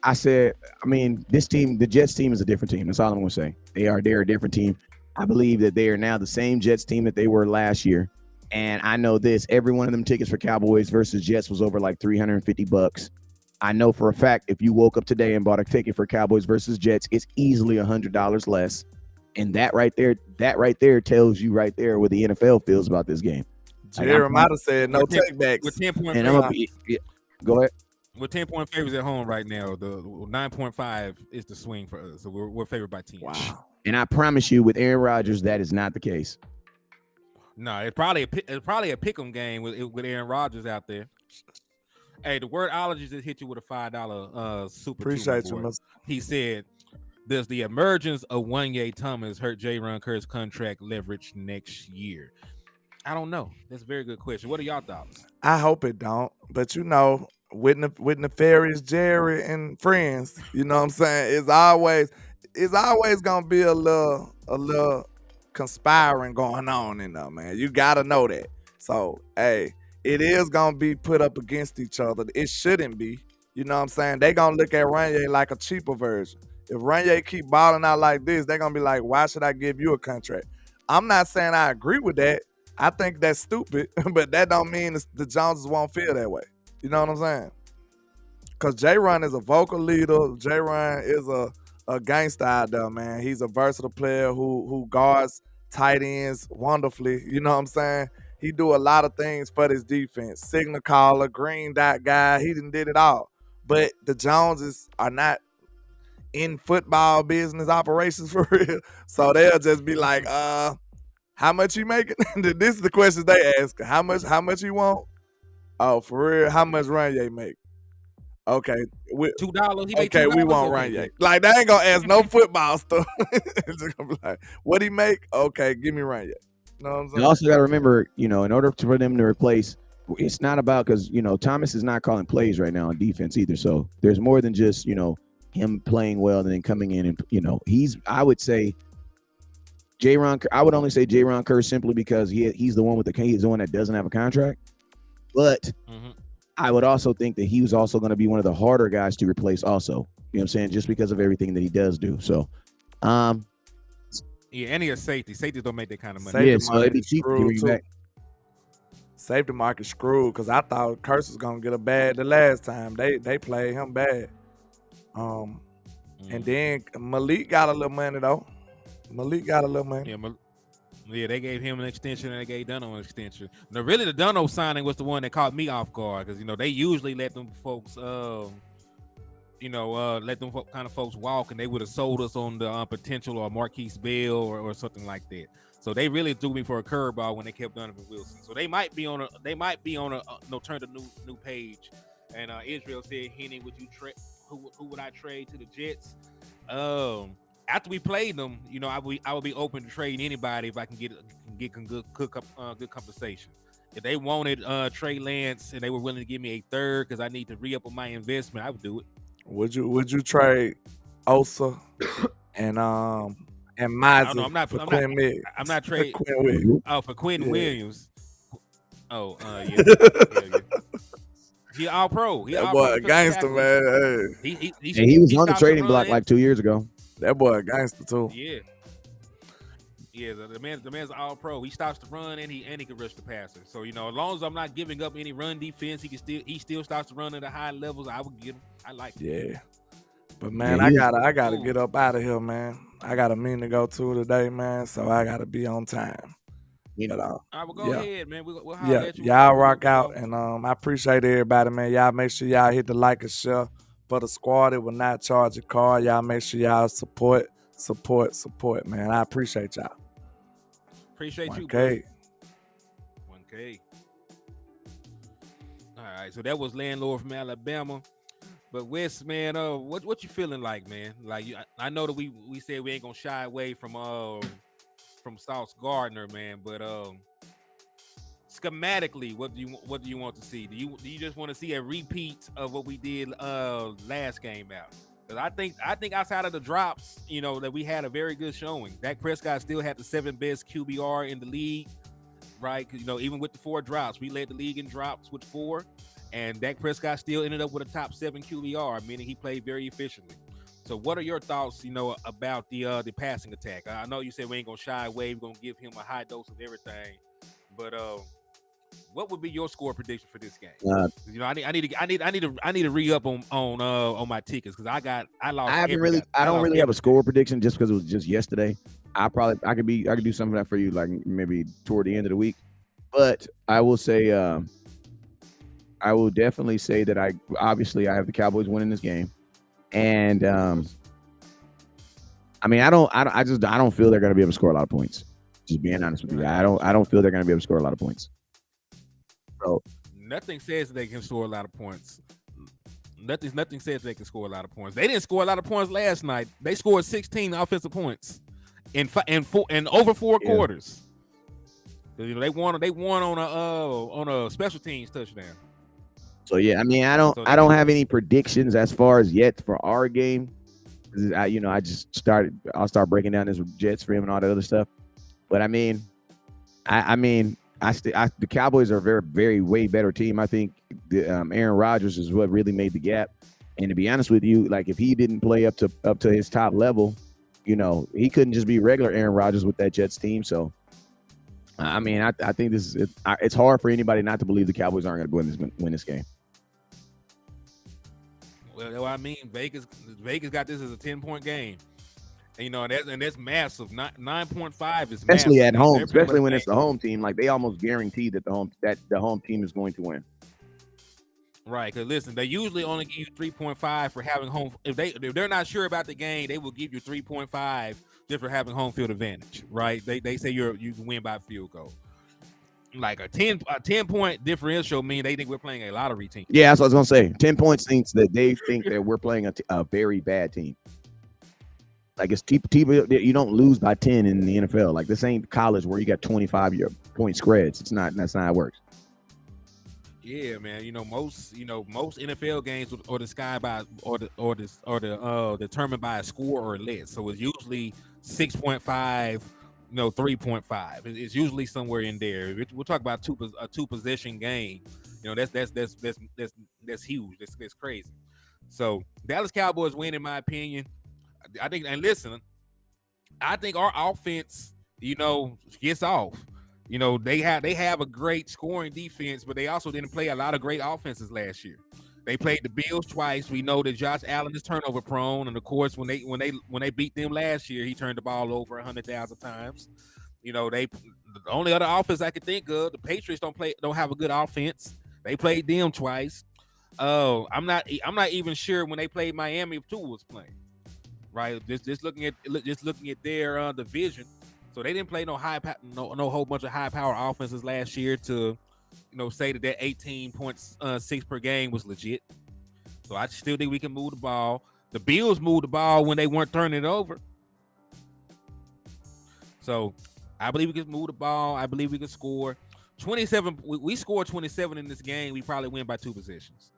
this team, the Jets team, is a different team. That's all I'm gonna say. They're a different team. I believe that they are now the same Jets team that they were last year. And I know this, every one of them tickets for Cowboys versus Jets was over like $350. I know for a fact, if you woke up today and bought a ticket for Cowboys versus Jets, it's easily $100 less. And that right there tells you right there what the NFL feels about this game. Jerry might have said no With takebacks. 10 point And I'm favorites, gonna be, go ahead. with 10 point favorites at home right now, the 9.5 is the swing for us. So we're favored by 10. Wow. And I promise you, with Aaron Rodgers, that is not the case. No, it's probably a pick'em game with Aaron Rodgers out there. Hey, the wordologist just hit you with a $5 super. Appreciate you, Mr. He said, "Does the emergence of Wanye Thomas hurt J-Ron Kerr's contract leverage next year?" I don't know. That's a very good question. What are y'all thoughts? I hope it don't. But you know, with nefarious Jerry and friends, you know what I'm saying? It's always gonna be a little conspiring going on in there, man. You gotta know that. So hey, it is gonna be put up against each other. It shouldn't be. You know what I'm saying? They gonna look at Ranye like a cheaper version. If Ranye keep balling out like this, they're gonna be like, why should I give you a contract? I'm not saying I agree with that. I think that's stupid, but that don't mean the Joneses won't feel that way. You know what I'm saying? Because J-Ron is a vocal leader. J-Ron is a gangster out there, man. He's a versatile player who guards tight ends wonderfully. You know what I'm saying? He do a lot of things for this defense. Signal caller, green dot guy. He did it all. But the Joneses are not in football business operations for real. So they'll just be like, how much you making? This is the questions they ask. How much you want? Oh, for real? How much Ranye make? Okay. $2. Okay, we want Ranye. Like, they ain't gonna ask no football stuff. It's just gonna be like, what he make? Okay, give me Ranye. You know what I'm saying? You also got to remember, in order for them to replace, it's not about, because, Thomas is not calling plays right now on defense either. So there's more than just, him playing well and then coming in and, I would say, I would only say J-Ron Kerr simply because he's the one he's the one that doesn't have a contract. But I would also think that he was also going to be one of the harder guys to replace also. You know what I'm saying? Just because of everything that he does do. So, yeah, and he has safety. Safeties don't make that kind of money. Yeah, so it'd be cheap to bring back. Safety market screwed because I thought Curse was gonna get a bad the last time. They played him bad. And then Malik got a little money though. Malik got a little money. Yeah, they gave him an extension and they gave Dunno an extension. Now, really, the Dunno signing was the one that caught me off guard because they usually let them folks, let them kind of folks walk, and they would have sold us on the potential or Marquise Bell or something like that. So they really threw me for a curveball when they kept Donovan Wilson. So they might be on a turn to new page. And Israel said, Henny, who would I trade to the Jets? After we played them, I would be open to trading anybody if I can get good compensation. If they wanted Trey Lance and they were willing to give me a third because I need to re-up on my investment, I would do it. Would you trade Osa and Mizer? I'm not trading. Quinn Williams. Oh, for Quinn Williams. Oh, yeah. He all pro. That boy a gangster, man. Hey. He was on the trading block like 2 years ago. That boy a gangster too. Yeah. The man's all pro. He stops the run and he can rush the passer. So as long as I'm not giving up any run defense, he still starts to run at the high levels. I would get him. I like it. Yeah. But man, I gotta get up out of here, man. I got a meeting to go to today, man. So I gotta be on time. All right, well, go ahead, man. We'll at you. Y'all rock out, and I appreciate everybody, man. Y'all make sure y'all hit the like and share for the squad. It will not charge a card. Y'all make sure y'all support, man. I appreciate y'all. Appreciate 1K. you, bro. 1K. All right, so that was Landlord from Alabama. But Wes, man, what you feeling like, man? Like I know that we said we ain't gonna shy away from Sauce Gardner, man, but schematically, what do you want to see? Do you just want to see a repeat of what we did last game out? Because I think outside of the drops, that we had a very good showing. Dak Prescott still had the 7th best QBR in the league, right? Because even with the 4 drops, we led the league in drops with 4, and Dak Prescott still ended up with a top 7 QBR, meaning he played very efficiently. So what are your thoughts, about the passing attack? I know you said we ain't gonna shy away. We're gonna give him a high dose of everything, but what would be your score prediction for this game? I need to re-up on my tickets because I lost. I don't really have a score prediction just because it was just yesterday. I could do some of that for you, like maybe toward the end of the week. But I will say, I will definitely say that I have the Cowboys winning this game, and I mean, I don't feel they're going to be able to score a lot of points. Just being honest with you, I don't feel they're going to be able to score a lot of points. So nothing says they can score a lot of points. Nothing says they can score a lot of points. They didn't score a lot of points last night. They scored 16 offensive points in over 4 quarters. You know, they won on a special teams touchdown. So yeah, I mean, I don't have any predictions as far as yet for our game. I'll start breaking down this Jets for him and all that other stuff. But I mean, the Cowboys are a very, very way better team. I think Aaron Rodgers is what really made the gap. And to be honest with you, like if he didn't play up to his top level, you know, he couldn't just be regular Aaron Rodgers with that Jets team. So, I mean, I think it's hard for anybody not to believe the Cowboys aren't going to win this game. Well, I mean, Vegas got this as a 10-point game. And, you know, and that's massive. 9.5 is especially massive. At home, especially when it's the home team. Like they almost guarantee that the home team is going to win. Right, because listen, they usually only give you 3.5 for having home. If they're not sure about the game, they will give you 3.5 just for having home field advantage. Right? They say you can win by field goal. Like a 10-point differential mean they think we're playing a lottery team. Yeah, that's what I was gonna say. 10 points means that they think that we're playing a very bad team. Like it's you don't lose by 10 in the NFL. Like this ain't college where you got 25-point spreads. That's not how it works. Yeah, man. You know most NFL games are determined by a score or less. So it's usually 6.5. 3.5. It's usually somewhere in there. We'll talk about a two possession game. You know, that's huge. That's crazy. So Dallas Cowboys win, in my opinion. I think, and listen, I think our offense, gets off. You know, they have a great scoring defense, but they also didn't play a lot of great offenses last year. They played the Bills twice. We know that Josh Allen is turnover prone, and of course, when they beat them last year, he turned the ball over 100,000 times. You know, the only other offense I could think of, the Patriots don't have a good offense. They played them twice. Oh, I'm not even sure when they played Miami if Tua was playing. Right, just looking at their division, so they didn't play no whole bunch of high power offenses last year to. Say that 18.6 per game was legit. So I still think we can move the ball. The Bills moved the ball when they weren't turning it over. So I believe we can move the ball. I believe we can score 27. We scored 27 in this game. We probably win by 2 possessions,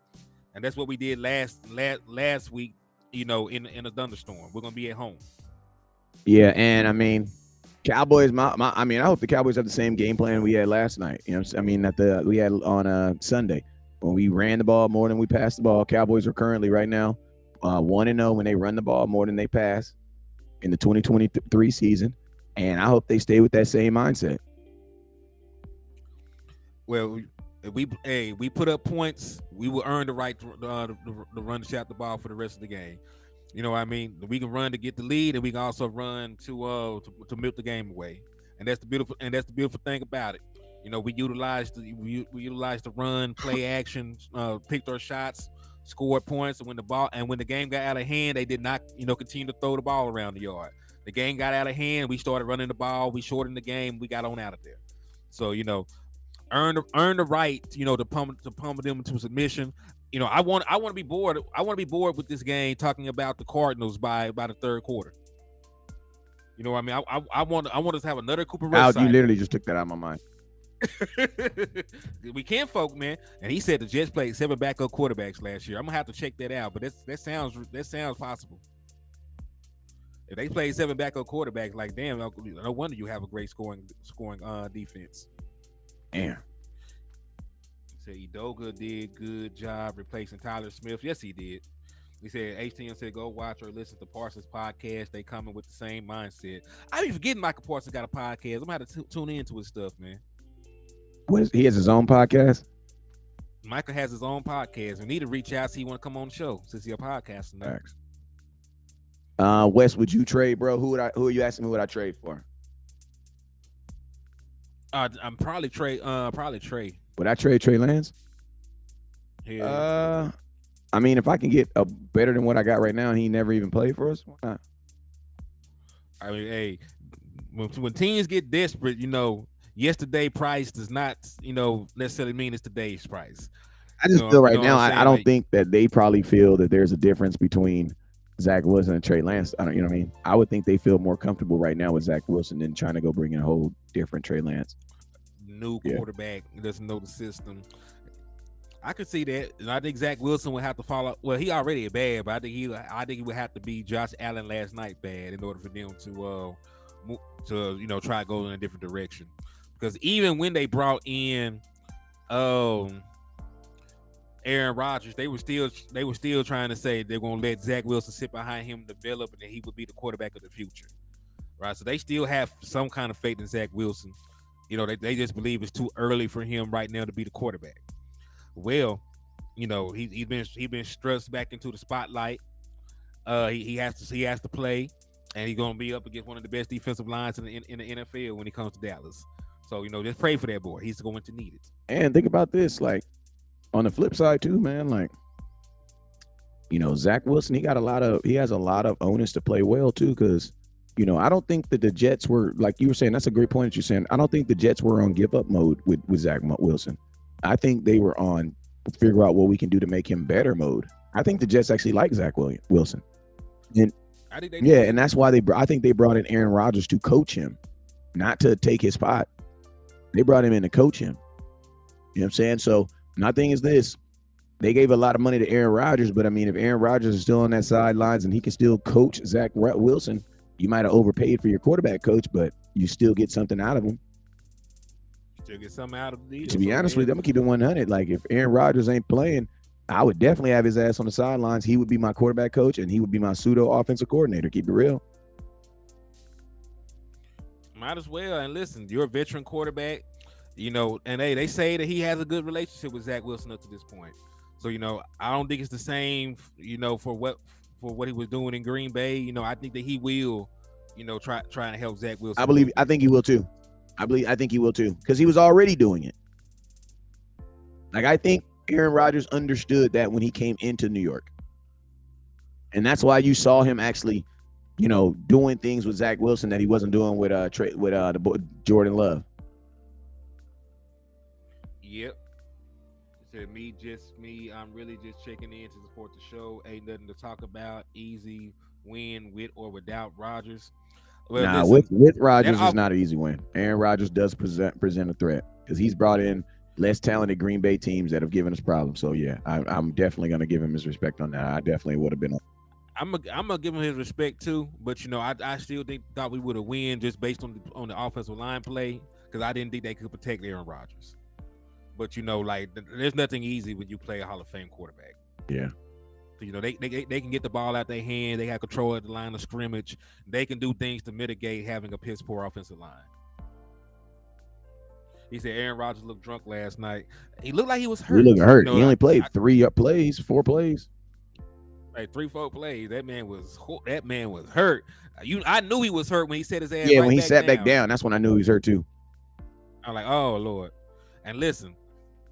and that's what we did last week. In a thunderstorm. We're gonna be at home. Yeah, and I mean. Cowboys, I hope the Cowboys have the same game plan we had last night. We had on Sunday when we ran the ball more than we passed the ball. Cowboys are currently right now 1-0 when they run the ball more than they pass in the 2023 season, and I hope they stay with that same mindset. Well, if we put up points, we will earn the right to run shot the ball for the rest of the game. You know what I mean? We can run to get the lead, and we can also run to milk the game away. And that's the beautiful thing about it. We utilize the run, play action, picked our shots, scored points, and when the game got out of hand, they did not continue to throw the ball around the yard. The game got out of hand, we started running the ball, we shortened the game, we got on out of there. So earn the right to pummel them into submission. I want to be bored. I want to be bored with this game talking about the Cardinals by the third quarter. You know what I mean? I want us to have another Cooper Rush. You literally just took that out of my mind. We can't, folk, man. And he said the Jets played 7 backup quarterbacks last year. I'm gonna have to check that out, but that sounds possible. If they played 7 backup quarterbacks, like damn, no wonder you have a great scoring defense. Damn. Edoga did good job replacing Tyler Smith. Yes, he did. He said HTM said go watch or listen to Parsons podcast. They coming with the same mindset. I be forgetting Michael Parsons got a podcast. I'm gonna have to tune into his stuff, man. He has his own podcast? Michael has his own podcast. We need to reach out, see he want to come on the show since he's a podcaster now. Wes, would you trade, bro? Who are you asking me what I trade for? I'm probably Trey. Probably Trey. Would I trade Trey Lance? Yeah. I mean, if I can get a better than what I got right now, and he never even played for us, why not? I mean, hey, when teams get desperate, yesterday price does not, necessarily mean it's today's price. I just feel You right know what now, I'm I saying? don't Like, think that they probably feel that there's a difference between Zach Wilson and Trey Lance. I don't, you know what I mean? I would think they feel more comfortable right now with Zach Wilson than trying to go bring in a whole different Trey Lance. new Yeah. quarterback doesn't know the system. I could see that, and I think Zach Wilson would have to follow. Well, he already bad, but I think he would have to be Josh Allen last night bad in order for them to try to go in a different direction. Because even when they brought in Aaron Rodgers, they were still trying to say they're gonna let Zach Wilson sit behind him, develop, and that he would be the quarterback of the future. Right. So they still have some kind of faith in Zach Wilson. They just believe it's too early for him right now to be the quarterback. Well, he's been thrust back into the spotlight. He has to play, and he's gonna be up against one of the best defensive lines in the NFL when he comes to Dallas. So just pray for that boy. He's going to need it. And think about this, like on the flip side too, man. Like, Zach Wilson, he has a lot of onus to play well too, because I don't think that the Jets were, like you were saying. That's a great point that you're saying. I don't think the Jets were on give up mode with Zach Wilson. I think they were on figure out what we can do to make him better mode. I think the Jets actually like Zach Wilson. And I think and that's why I think they brought in Aaron Rodgers to coach him, not to take his spot. They brought him in to coach him. You know what I'm saying? So my thing is this: they gave a lot of money to Aaron Rodgers, but I mean, if Aaron Rodgers is still on that sidelines and he can still coach Zach Wilson, you might have overpaid for your quarterback coach, but you still get something out of him. Still get something out of the deal. To be honest with you, I'm gonna keep it 100. Like, if Aaron Rodgers ain't playing, I would definitely have his ass on the sidelines. He would be my quarterback coach, and he would be my pseudo offensive coordinator. Keep it real. Might as well. And listen, you're a veteran quarterback, and they say that he has a good relationship with Zach Wilson up to this point. So, I don't think it's the same, for what he was doing in Green Bay. I think that he will, try to help Zach Wilson. I think he will too. I think he will too, because he was already doing it. Like, I think Aaron Rodgers understood that when he came into New York. And that's why you saw him actually, doing things with Zach Wilson that he wasn't doing with the boy, Jordan Love. Yep. He said, me, I'm really just checking in to support the show. Ain't nothing to talk about. Easy win with or without Rodgers. Well, with Rodgers is not an easy win. Aaron Rodgers does present a threat, because he's brought in less talented Green Bay teams that have given us problems. So yeah, I'm definitely gonna give him his respect on that. I definitely would have been. I'm gonna give him his respect too, but I still thought we would have win just based on the offensive line play, because I didn't think they could protect Aaron Rodgers. But there's nothing easy when you play a Hall of Fame quarterback. Yeah. They can get the ball out their hand. They have control at the line of scrimmage. They can do things to mitigate having a piss poor offensive line. He said Aaron Rodgers looked drunk last night. He looked like he was hurt. He looked hurt. He only played 4 plays. Like 3-4 plays. That man was hurt. I knew he was hurt when he set his ass. Yeah, when he sat back down, that's when I knew he was hurt too. I'm like, oh Lord. And listen,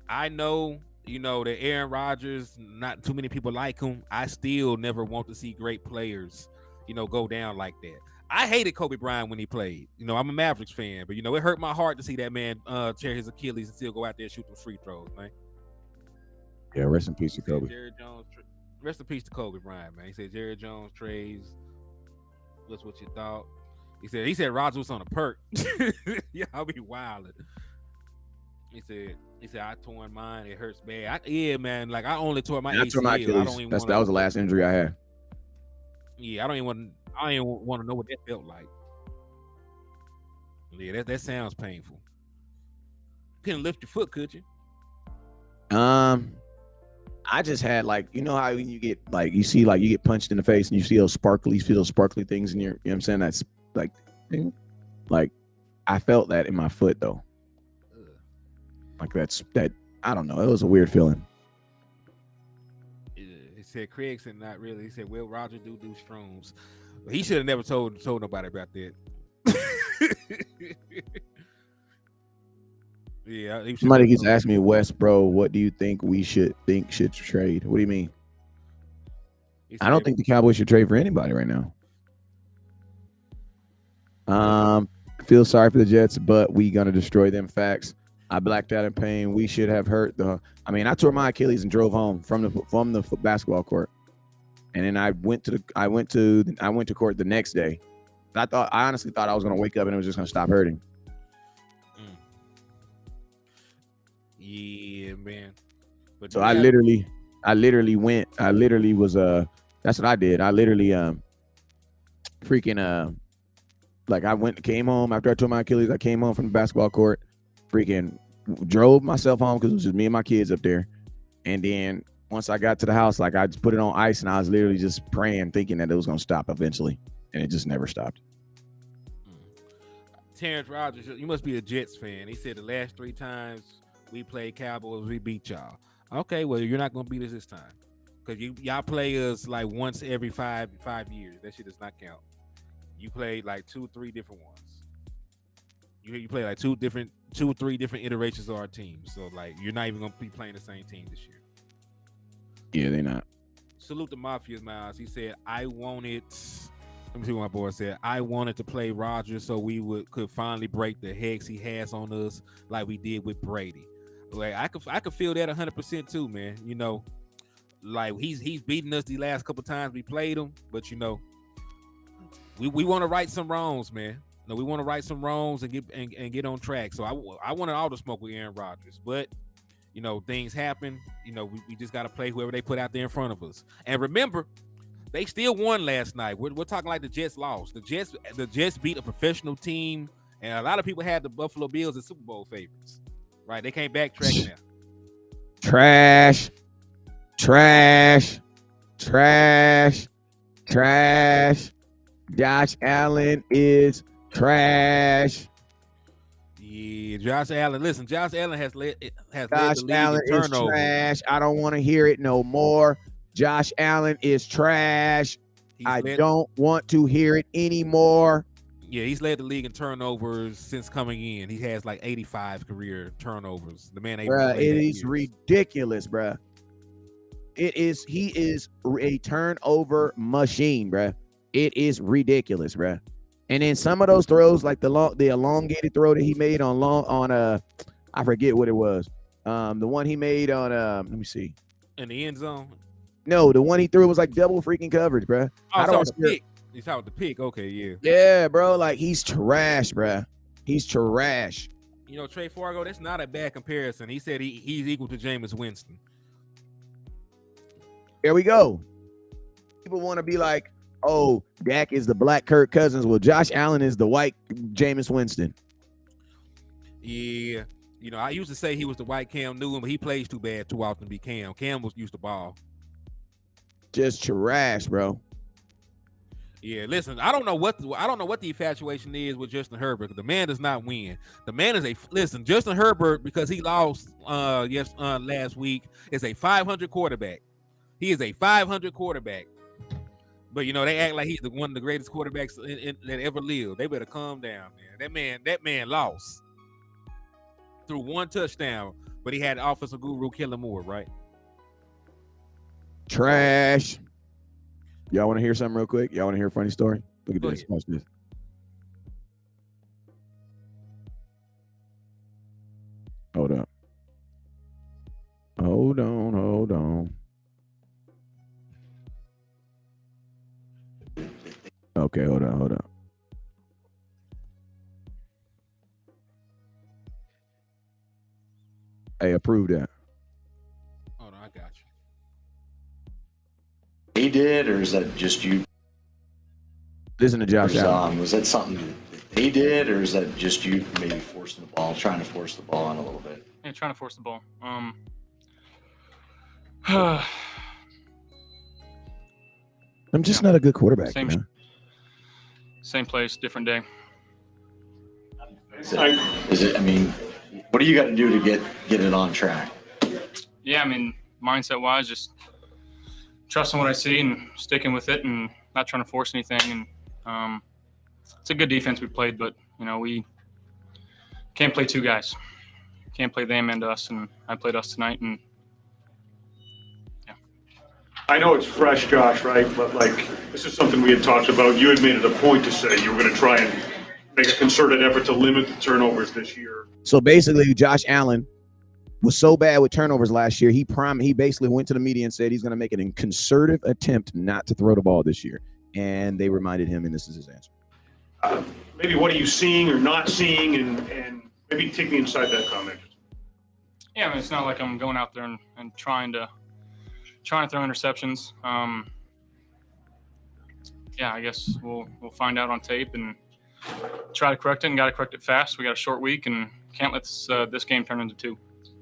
I know that Aaron Rodgers, not too many people like him. I still never want to see great players, go down like that. I hated Kobe Bryant when he played. I'm a Mavericks fan, but it hurt my heart to see that man tear his Achilles and still go out there and shoot them free throws, man. Yeah, rest in peace to Kobe. Rest in peace to Kobe Bryant, man. He said Jerry Jones trades. What's what you thought? He said Rodgers was on a perk. Yeah, I'll be wilding. He said I torn mine. It hurts bad. Yeah, man. Like, I only tore my ACL. I tore my Achilles. That was the last injury I had. Yeah, I don't even want to know what that felt like. Yeah, that sounds painful. Couldn't lift your foot, could you? I just had, like, how when you get, like, you get punched in the face and you see those sparkly things in your, you know what I'm saying? That's like I felt that in my foot though. Like that. I don't know. It was a weird feeling. He said Craig said not really. He said, well, Roger do shrooms. He should have never told nobody about that. Yeah, he should Somebody do keeps something. asking me, West, bro, what do you think we should trade? What do you mean? He I don't said, think the Cowboys should trade for anybody right now. Feel sorry for the Jets, but we gonna destroy them. Facts. I blacked out in pain. We should have hurt the. I mean, I tore my Achilles and drove home from the basketball court, and then I went to court the next day. I honestly thought I was gonna wake up and it was just gonna stop hurting. yeah, man. But So yeah, I literally went. I literally was That's what I did. I literally freaking like came home after I tore my Achilles. I came home from the basketball court, freaking drove myself home because it was just me and my kids up there. And then once I got to the house, like I just put it on ice and I was literally just praying, thinking that it was gonna stop eventually, and it just never stopped. Terrence Rodgers, you must be a Jets fan. He said the last 3 times we played Cowboys, we beat y'all. Okay, well you're not gonna beat us this time because y'all play us like once every five years. That shit does not count. You played like 2-3 different ones. You play like 2-3 different iterations of our team. So like you're not even gonna be playing the same team this year. Yeah, they're not. Salute the Mafia's Miles. He said, I wanted. Let me see what my boy said. I wanted to play Rodgers so we could finally break the hex he has on us like we did with Brady. Like I could feel that 100% too, man. You know, like he's beaten us the last couple times we played him, but you know, we want to right some wrongs, man. No, we want to right some wrongs and get on track. So I wanted all the smoke with Aaron Rodgers, but you know things happen. You know we just got to play whoever they put out there in front of us. And remember, they still won last night. We're talking like the Jets lost. The Jets beat a professional team, and a lot of people had the Buffalo Bills as Super Bowl favorites. Right? They can't backtrack now. Trash. Josh Allen is trash. Yeah, Josh Allen. Listen, Josh Allen has led the league Allen in is turnovers. trash. I don't want to hear it no more. Josh Allen is trash. I don't want to hear it anymore. Yeah, he's led the league in turnovers since coming in. He has like 85 career turnovers. The man ain't bruh, it is ridiculous, bruh. He is a turnover machine, bruh. It is ridiculous, bruh. And then some of those throws, like the elongated throw that he made on I forget what it was. The one he made on let me see. In the end zone? No, the one he threw was like double freaking coverage, bruh. I don't pick. He's out with the pick. Okay, yeah. Yeah, bro. Like he's trash, bruh. He's trash. You know, Trey Fargo, that's not a bad comparison. He said he's equal to Jameis Winston. There we go. People want to be like, oh, Dak is the black Kirk Cousins. Well, Josh Allen is the white Jameis Winston. Yeah. You know, I used to say he was the white Cam Newton, but he plays too bad too often to be Cam. Cam was used to ball. Just trash, bro. Yeah, listen, I don't know what the infatuation is with Justin Herbert. The man does not win. The man is Justin Herbert, because he lost last week, is a 500 quarterback. He is a 500 quarterback. But you know, they act like he's one of the greatest quarterbacks that ever lived. They better calm down, man. That man lost through one touchdown, but he had offensive guru Hennythemoor, right? Trash. Y'all want to hear something real quick? Y'all want to hear a funny story? Look at this. Watch this. Hold up. Hold on. Okay, hold on. Hey, approve that. Hold on, I got you. He did, or is that just you? Listen to Josh Allen. Was that something that he did, or is that just you maybe trying to force the ball on a little bit? Yeah, trying to force the ball. I'm just not a good quarterback. Same place, different day. Is it? I mean, what do you got to do to get it on track? Yeah, I mean, mindset-wise, just trusting what I see and sticking with it, and not trying to force anything. And it's a good defense we played, but you know we can't play two guys. can't play them and us, and I played us tonight, and I know it's fresh, Josh, right? But like, this is something we had talked about. You had made it a point to say you were going to try and make a concerted effort to limit the turnovers this year. So basically, Josh Allen was so bad with turnovers last year. He basically went to the media and said he's going to make a concerted attempt not to throw the ball this year. And they reminded him, and this is his answer. Maybe what are you seeing or not seeing, and maybe take me inside that comment. yeah, I mean, it's not like I'm going out there and trying to throw interceptions. Yeah, I guess we'll find out on tape and try to correct it, and got to correct it fast. We got a short week and can't let this game turn into 2.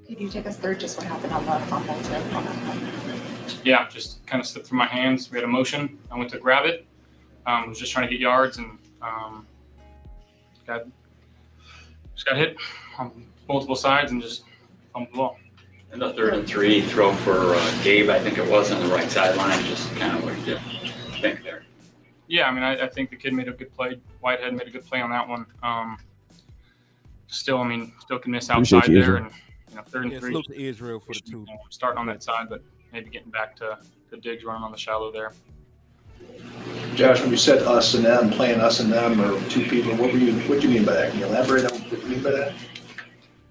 Could you take us through just what happened on the fumble tip on that one? Yeah, just kind of slipped through my hands. We had a motion. I went to grab it. Was just trying to get yards, and got hit on multiple sides and just fumbled the ball. And the 3rd and 3 throw for Gabe, I think it was, on the right sideline. Just kind of what you think there. Yeah, I mean, I think the kid made a good play. Whitehead made a good play on that one. Still can miss outside there, and 3rd and 3. Salute to Israel for the 2. Starting on that side, but maybe getting back to Diggs running on the shallow there. Josh, when you said us and them, playing us and them, or 2 people, what do you mean by that? Can you elaborate on what you mean by that?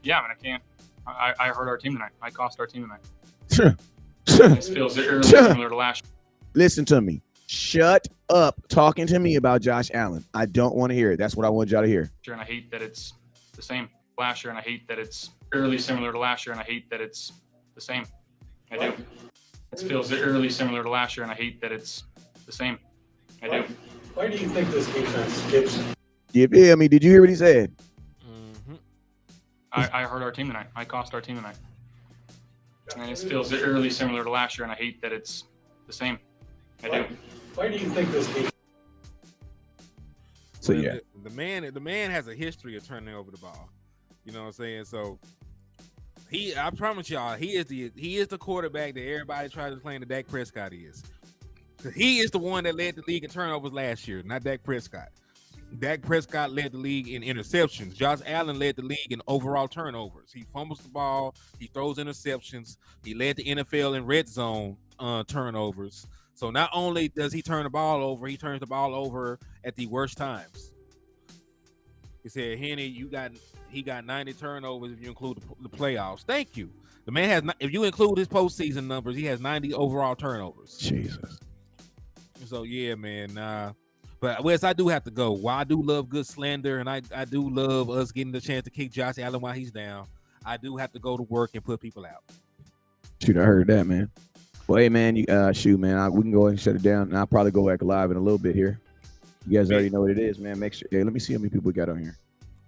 Yeah, I mean, I can't. I hurt our team tonight. I cost our team tonight. Sure. It feels early similar to last year. Listen to me. Shut up talking to me about Josh Allen. I don't want to hear it. That's what I want y'all to hear. And I hate that it's the same last year, and I hate that it's early similar to last year, and I hate that it's the same. I do. It feels early similar to last year, and I hate that it's the same. I do. Why do you think this defense skips? You feel me? Did you hear what he said? Mm-hmm. I hurt our team tonight. I cost our team tonight. And it feels early similar to last year, and I hate that it's the same. I do. Why do you think this defense? So yeah, the man has a history of turning over the ball. You know what I'm saying? So I promise y'all, he is the quarterback that everybody tries to claim that Dak Prescott is. He is the one that led the league in turnovers last year, not Dak Prescott. Dak Prescott led the league in interceptions. Josh Allen led the league in overall turnovers. He fumbles the ball. He throws interceptions. He led the NFL in red zone turnovers. So not only does he turn the ball over, he turns the ball over at the worst times. He said, Henny, he got 90 turnovers if you include the playoffs. Thank you. The man has, if you include his postseason numbers, he has 90 overall turnovers. Jesus. So yeah, man. But Wes, I do have to go. While I do love good slander, and I do love us getting the chance to kick Josh Allen while he's down, I do have to go to work and put people out. Shoot, I heard that, man. Well, hey, man, we can go ahead and shut it down, and I'll probably go back live in a little bit here. You guys already know what it is, man. Make sure. Hey, let me see how many people we got on here.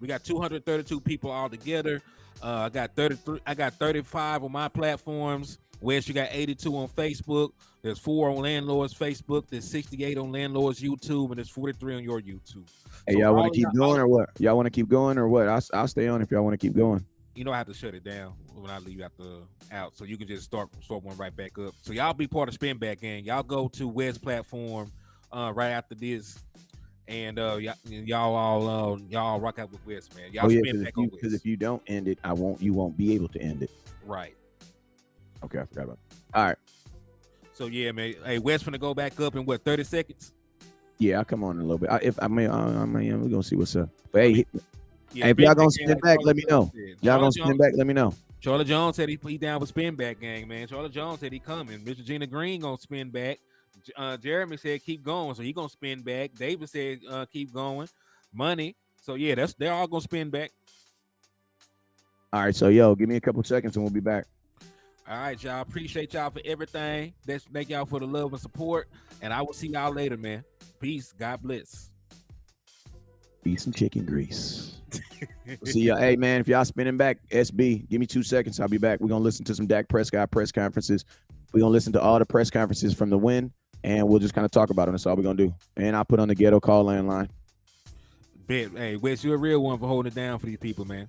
We got 232 people all together. I got 33. I got 35 on my platforms. Wes, you got 82 on Facebook. There's 4 on Landlord's Facebook. There's 68 on Landlord's YouTube, and there's 43 on your YouTube. Hey, So y'all want to keep going or what? Y'all want to keep going or what? I'll stay on if y'all want to keep going. I have to shut it down when I leave out, so you can just start one right back up. So y'all be part of Spin Back Gang. Y'all go to Wes platform right after this, and y'all all rock out with Wes, man. Y'all spin back on Wes. Because if you don't end it, you won't be able to end it. Right. Okay, I forgot about that. All right. So yeah, man. Hey, Wes finna go back up in what, 30 seconds? Yeah, I'll come on in a little bit. We're gonna see what's up. But hey, Yeah, if y'all gonna Back Gang, spin back, let me know. Y'all gonna spin back, let me know. Charlie Jones said he down with Spin Back Gang, man. Charlie Jones said he coming. Mr. Gina Green gonna spin back. Jeremy said keep going, so he gonna spin back. David said keep going. Money. So yeah, they're all gonna spin back. All right, so give me a couple seconds and we'll be back. All right, y'all. Appreciate y'all for everything. Thank y'all for the love and support. And I will see y'all later, man. Peace. God bless. Peace and chicken grease. See y'all. Hey, man, if y'all spinning back, SB, give me 2 seconds. I'll be back. We're going to listen to some Dak Prescott press conferences. We're going to listen to all the press conferences from the win, and we'll just kind of talk about it. That's all we're going to do. And I'll put on the ghetto call landline. Bet. Hey, Wes, you're a real one for holding it down for these people, man.